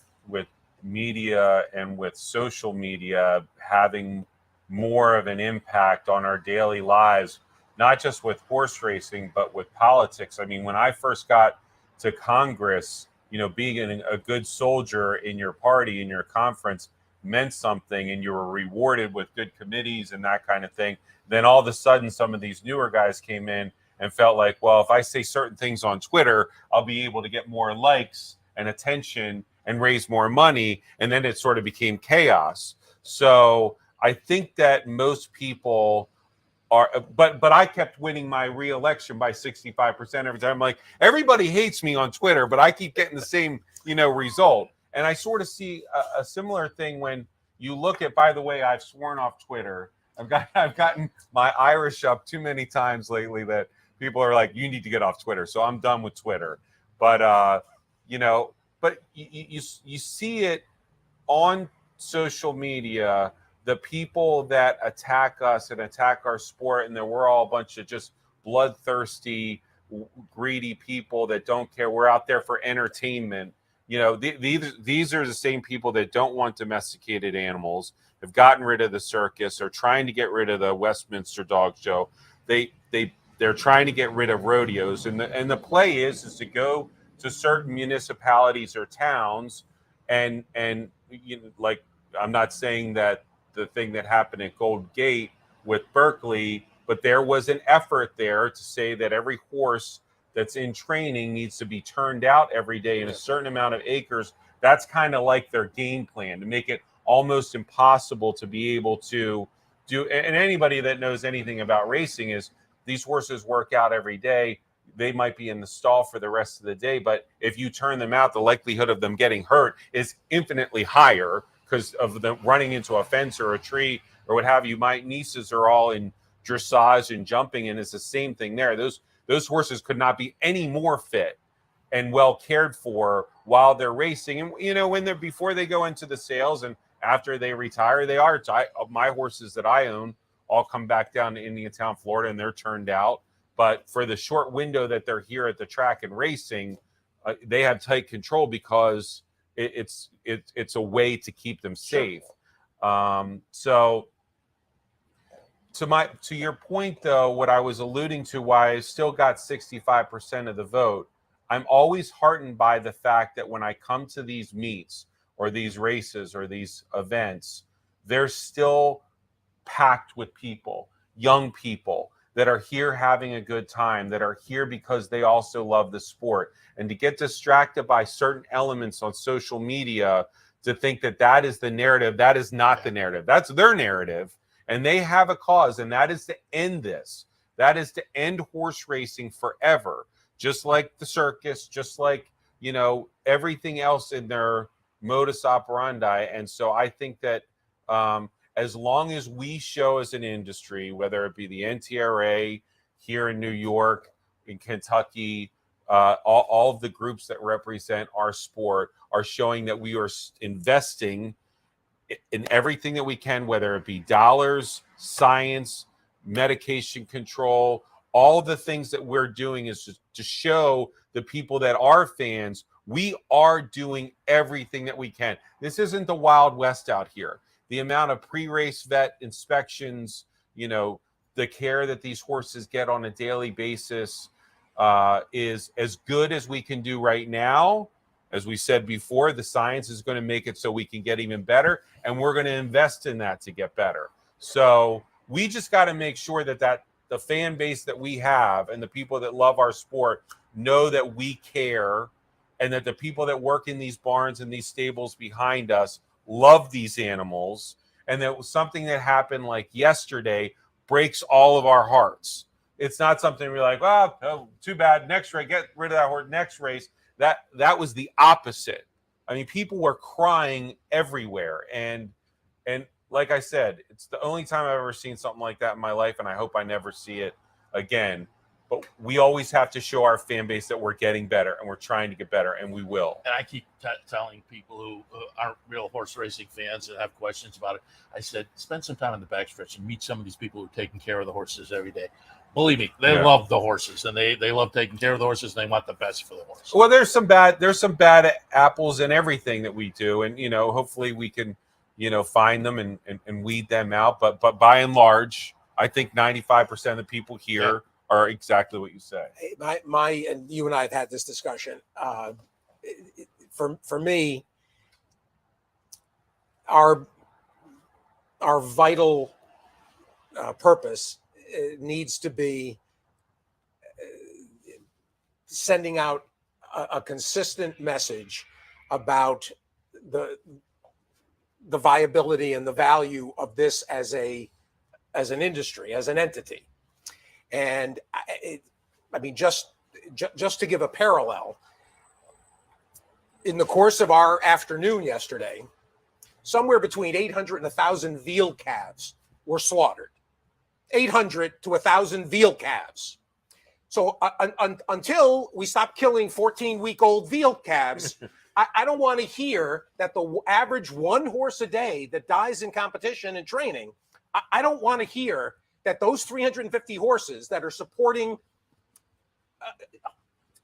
media and with social media having more of an impact on our daily lives, not just with horse racing, but with politics. I mean, when I first got to Congress, being a good soldier in your party, in your conference, meant something, and you were rewarded with good committees and that kind of thing. Then all of a sudden, some of these newer guys came in and felt like, well, if I say certain things on Twitter, I'll be able to get more likes and attention and raise more money. And then it sort of became chaos. So I think that most people are, but I kept winning my re-election by 65% every time. I'm like, everybody hates me on Twitter, but I keep getting the same, result. And I sort of see a similar thing when you look at, by the way, I've sworn off Twitter. I've gotten my Irish up too many times lately that people are like, you need to get off Twitter. So I'm done with Twitter. But, you see it on social media, the people that attack us and attack our sport, and then we're all a bunch of just bloodthirsty, greedy people that don't care. We're out there for entertainment. These are the same people that don't want domesticated animals, have gotten rid of the circus, are trying to get rid of the Westminster Dog Show. They're trying to get rid of rodeos, and the play is to go to certain municipalities or towns, and like, I'm not saying that the thing that happened at Gold Gate with Berkeley, but there was an effort there to say that every horse that's in training needs to be turned out every day in a certain amount of acres. That's kind of like their game plan, to make it almost impossible to be able to do. And anybody that knows anything about racing is these horses work out every day. They might be in the stall for the rest of the day, but if you turn them out, the likelihood of them getting hurt is infinitely higher because of them running into a fence or a tree or what have you. My nieces are all in dressage and jumping, and it's the same thing there. Those horses could not be any more fit and well cared for while they're racing. And when they're before they go into the sales and after they retire, they are. My horses that I own all come back down to Indiantown, Florida, and they're turned out. But for the short window that they're here at the track and racing, they have tight control because it's a way to keep them safe. So To your point, though, what I was alluding to, why I still got 65% of the vote, I'm always heartened by the fact that when I come to these meets or these races or these events, they're still packed with people, young people that are here having a good time, that are here because they also love the sport. And to get distracted by certain elements on social media to think that that is the narrative, that is not the narrative. That's their narrative. And they have a cause, and that is to end this. That is to end horse racing forever, just like the circus, just like, you know, everything else in their modus operandi. And so I think that as long as we show as an industry, whether it be the NTRA here in New York, in Kentucky, all of the groups that represent our sport are showing that we are investing in everything that we can, whether it be dollars, science, medication control, all the things that we're doing is just to show the people that are fans, we are doing everything that we can. This isn't the Wild West out here. The amount of pre-race vet inspections, you know, the care that these horses get on a daily basis is as good as we can do right now. As we said before, the science is going to make it so we can get even better, and we're going to invest in that to get better. So we just got to make sure that the fan base that we have and the people that love our sport know that we care, and that the people that work in these barns and these stables behind us love these animals, and that was something that happened like yesterday breaks all of our hearts. It's not something we're like, oh, too bad, next race, get rid of that horse, next race. That was the opposite. I mean, people were crying everywhere. And like I said, it's the only time I've ever seen something like that in my life, and I hope I never see it again. But we always have to show our fan base that we're getting better, and we're trying to get better, and we will. And I keep telling people who aren't real horse racing fans and have questions about it, I said, spend some time on the backstretch and meet some of these people who are taking care of the horses every day. Believe me, they love the horses, and they love taking care of the horses, and they want the best for the horses. Well, there's some bad apples in everything that we do, and you know, hopefully we can, you know, find them and weed them out. But by and large, I think 95% of the people here are exactly what you say. And you and I have had this discussion. For me, our vital purpose needs to be sending out a consistent message about the viability and the value of this as an industry, as an entity. And I mean, just to give a parallel, in the course of our afternoon yesterday, somewhere between 800 and 1,000 veal calves were slaughtered. 800 to 1,000 veal calves. So until we stop killing 14-week-old veal calves, I don't want to hear that the average one horse a day that dies in competition and training, I don't want to hear that those 350 horses that are supporting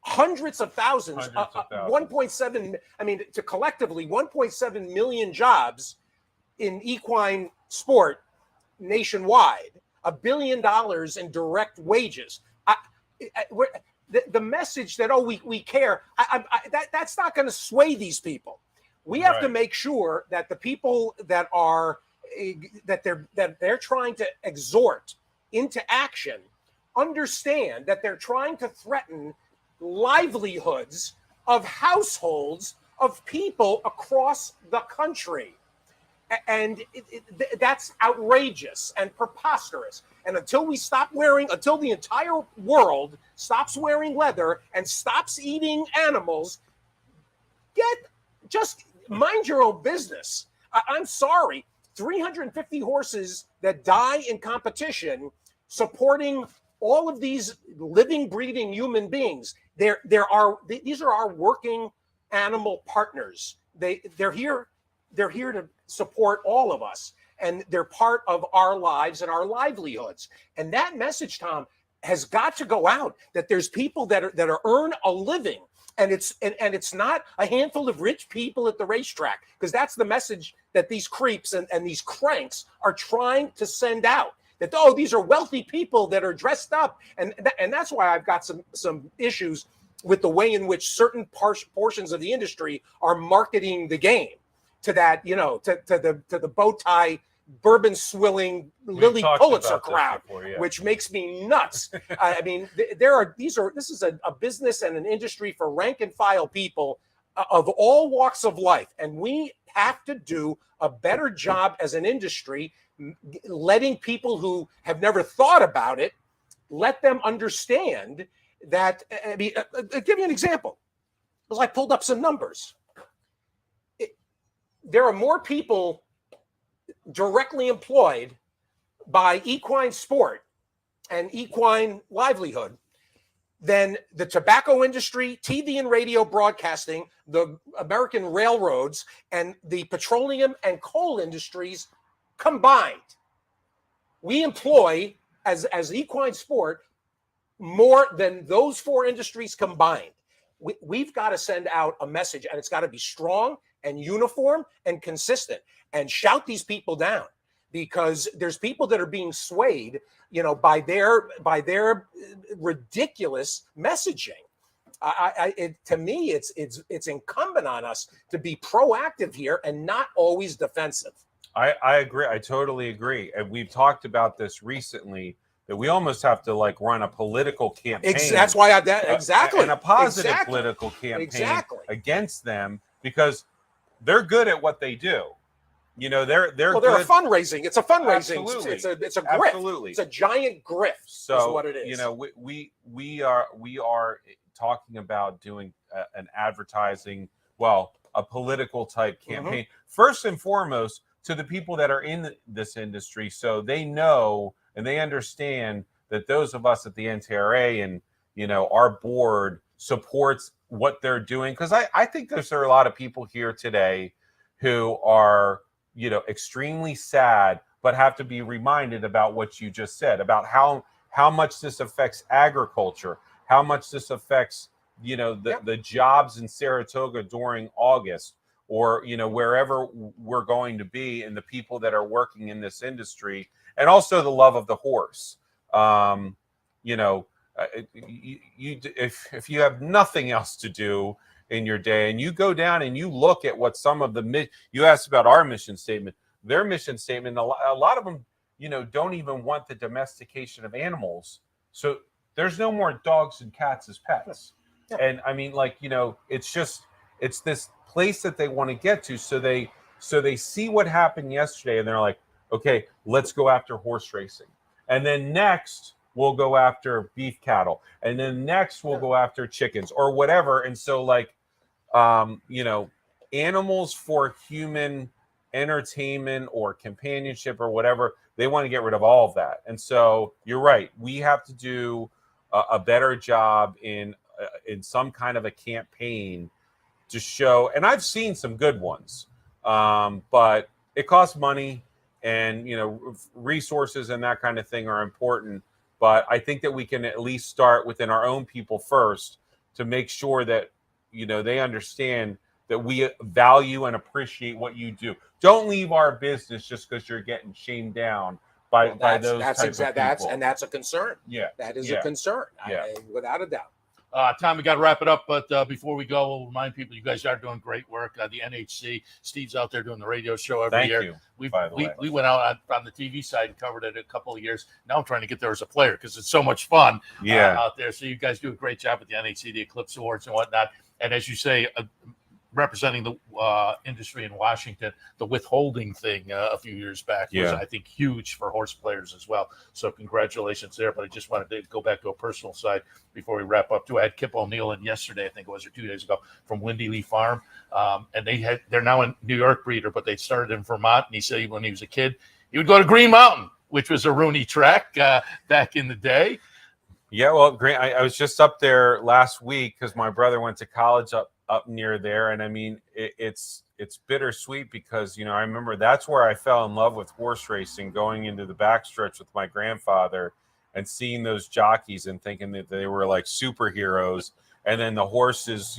hundreds of thousands, 1.7, I mean, to collectively 1.7 million jobs in equine sport nationwide, $1 billion in direct wages. The message that, we care, that's not going to sway these people. We have to make sure that the people that are that they're trying to exhort into action understand that they're trying to threaten livelihoods of households of people across the country. And that's outrageous and preposterous. And until the entire world stops wearing leather and stops eating animals, just mind your own business. I'm sorry. 350 horses that die in competition supporting all of these living, breathing human beings. These are our working animal partners. They're here to support all of us, and they're part of our lives and our livelihoods. And that message, Tom, has got to go out, that there's people that earn a living, and it's not a handful of rich people at the racetrack, because that's the message that these creeps and these cranks are trying to send out, that, oh, these are wealthy people that are dressed up. And that's why I've got some issues with the way in which certain portions of the industry are marketing the game to that, to the bow tie, bourbon swilling Lily Pulitzer crowd, which makes me nuts. I mean, this is a business and an industry for rank and file people of all walks of life. And we have to do a better job as an industry, letting people who have never thought about it, let them understand that. I mean, I'll give you an example. As I pulled up some numbers, there are more people directly employed by equine sport and equine livelihood than the tobacco industry, TV and radio broadcasting, the American railroads, and the petroleum and coal industries combined. We employ, as equine sport, more than those four industries combined. We've got to send out a message, and it's got to be strong and uniform and consistent, and shout these people down, because there's people that are being swayed, by their ridiculous messaging. To me, it's incumbent on us to be proactive here and not always defensive. I agree. I totally agree. And we've talked about this recently, that we almost have to run a political campaign. That's why exactly. And a positive political campaign against them, because they're good at what they do. They're they're good. A fundraising. It's a fundraising. Absolutely. It's a grift. Absolutely. It's a giant grift. So is what it is. We are talking about doing an advertising, a political type campaign, first and foremost, to the people that are in this industry, so they know and they understand that those of us at the NTRA and our board supports what they're doing. Because I think there are a lot of people here today who are extremely sad, but have to be reminded about what you just said, about how much this affects agriculture, how much this affects the jobs in Saratoga during August, or wherever we're going to be, and the people that are working in this industry, and also the love of the horse. If you have nothing else to do in your day, and you go down and you look at what some of you asked about our mission statement, their mission statement, a lot of them don't even want the domestication of animals, so there's no more dogs and cats as pets. And I mean, it's this place that they want to get to, so they see what happened yesterday, and they're like, okay, let's go after horse racing, and then next we'll go after beef cattle, and then next we'll go after chickens or whatever. And so animals for human entertainment or companionship or whatever, they want to get rid of all of that. And so you're right, we have to do a better job in some kind of a campaign to show, and I've seen some good ones, but it costs money, and resources and that kind of thing are important. But I think that we can at least start within our own people first, to make sure that they understand that we value and appreciate what you do. Don't leave our business just because you're getting shamed down by those type of people. And that's a concern. Yeah, that is a concern. Yeah, without a doubt. Tom, we got to wrap it up, but before we go, we'll remind people you guys are doing great work. The NHC, Steve's out there doing the radio show every year. Thank you. We went out on the TV side and covered it a couple of years. Now I'm trying to get there as a player because it's so much fun out there. So you guys do a great job at the NHC, the Eclipse Awards and whatnot. And as you say, representing the industry in Washington, the withholding thing a few years back was, I think, huge for horse players as well. So congratulations there. But I just wanted to go back to a personal side before we wrap up too. I had Kip O'Neill in yesterday, I think it was, or 2 days ago, from Windy Lee Farm. And they're now a New York breeder, but they started in Vermont. And he said when he was a kid, he would go to Green Mountain, which was a Rooney track back in the day. Yeah, well, great. I was just up there last week because my brother went to college up near there, and I mean it's bittersweet because I remember that's where I fell in love with horse racing, going into the backstretch with my grandfather and seeing those jockeys and thinking that they were like superheroes, and then the horses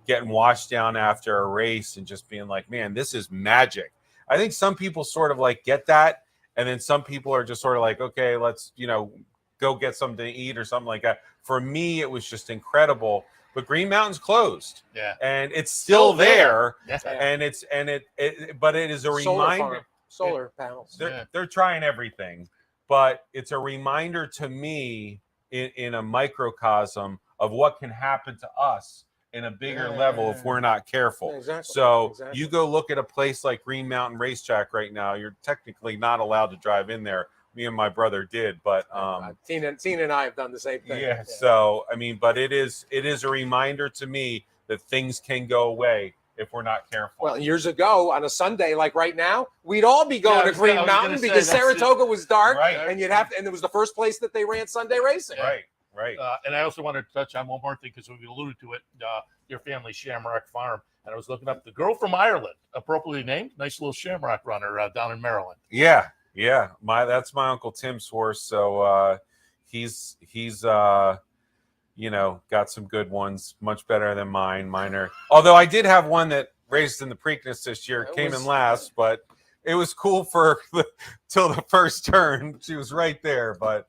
getting washed down after a race and just being like, man, this is magic. I think some people sort of get that, And then some people are just sort of like, okay, let's, go get something to eat or something like that. For me, it was just incredible. But Green Mountain's closed. Yeah. And it's still there. Yeah. But it is a reminder. Solar panels. They're trying everything, but it's a reminder to me in a microcosm of what can happen to us in a bigger level if we're not careful. Exactly. So you go look at a place like Green Mountain Racetrack right now, you're technically not allowed to drive in there. Me and my brother did, but Tina and I have done the same thing. Yeah. So I mean, but it is a reminder to me that things can go away if we're not careful. Well, years ago on a Sunday like right now, we'd all be going to Green Mountain because Saratoga was dark, and you'd have to, and it was the first place that they ran Sunday racing. Right. And I also wanted to touch on one more thing because we alluded to it. Your family Shamrock Farm, and I was looking up the girl from Ireland, appropriately named, nice little Shamrock runner down in Maryland. Yeah. That's my Uncle Tim's horse. So he's got some good ones, much better than mine. Mine are, although I did have one that raced in the Preakness this year, came in last, but it was cool till the first turn. She was right there, but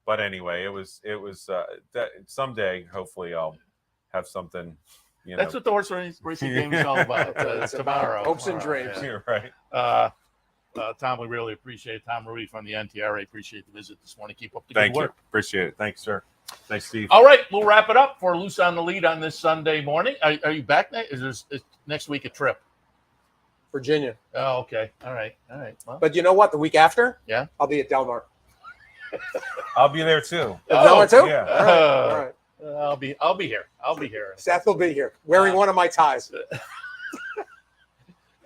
anyway, it was that someday hopefully I'll have something. That's what the horse racing game is all about. Tomorrow, hopes and dreams. Yeah, you're right. Tom, we really appreciate it. Tom Rooney from the NTRA. Appreciate the visit this morning. Keep up the Thank good you. work. Appreciate it. Thanks, sir. Thanks, Steve. All right, we'll wrap it up for Loose on the Lead on this Sunday morning. Are you back next? Is next week a trip? Virginia. Oh, okay. All right. Well, But you know what? The week after, yeah, I'll be at Del Mar. I'll be there too. Del Mar too? Yeah. All right. I'll be here. Seth will be here wearing one of my ties.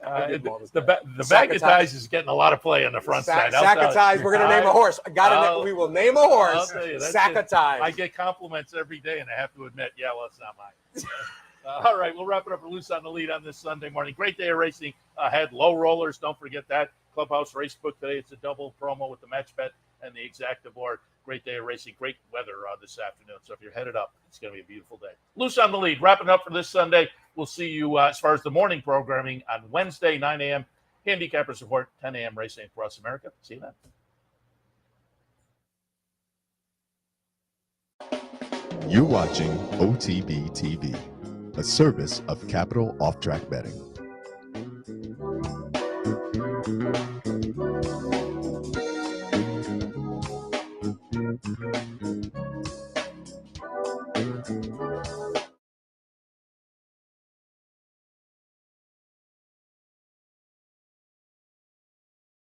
The bag of ties is getting a lot of play on the front side. Sack of ties. We're going to name a horse. We will name a horse. Sack of ties. I get compliments every day, and I have to admit, it's not mine. All right, we'll wrap it up for Loose on the Lead on this Sunday morning. Great day of racing ahead. Low rollers, don't forget that. Clubhouse Racebook today. It's a double promo with the match bet and the exacta board. Great day of racing. Great weather this afternoon. So if you're headed up, it's going to be a beautiful day. Loose on the Lead. Wrapping up for this Sunday. We'll see you as far as the morning programming on Wednesday, 9 a.m. Handicapper support, 10 a.m. racing across America. See you then. You're watching OTB TV, a service of Capital Off Track Betting.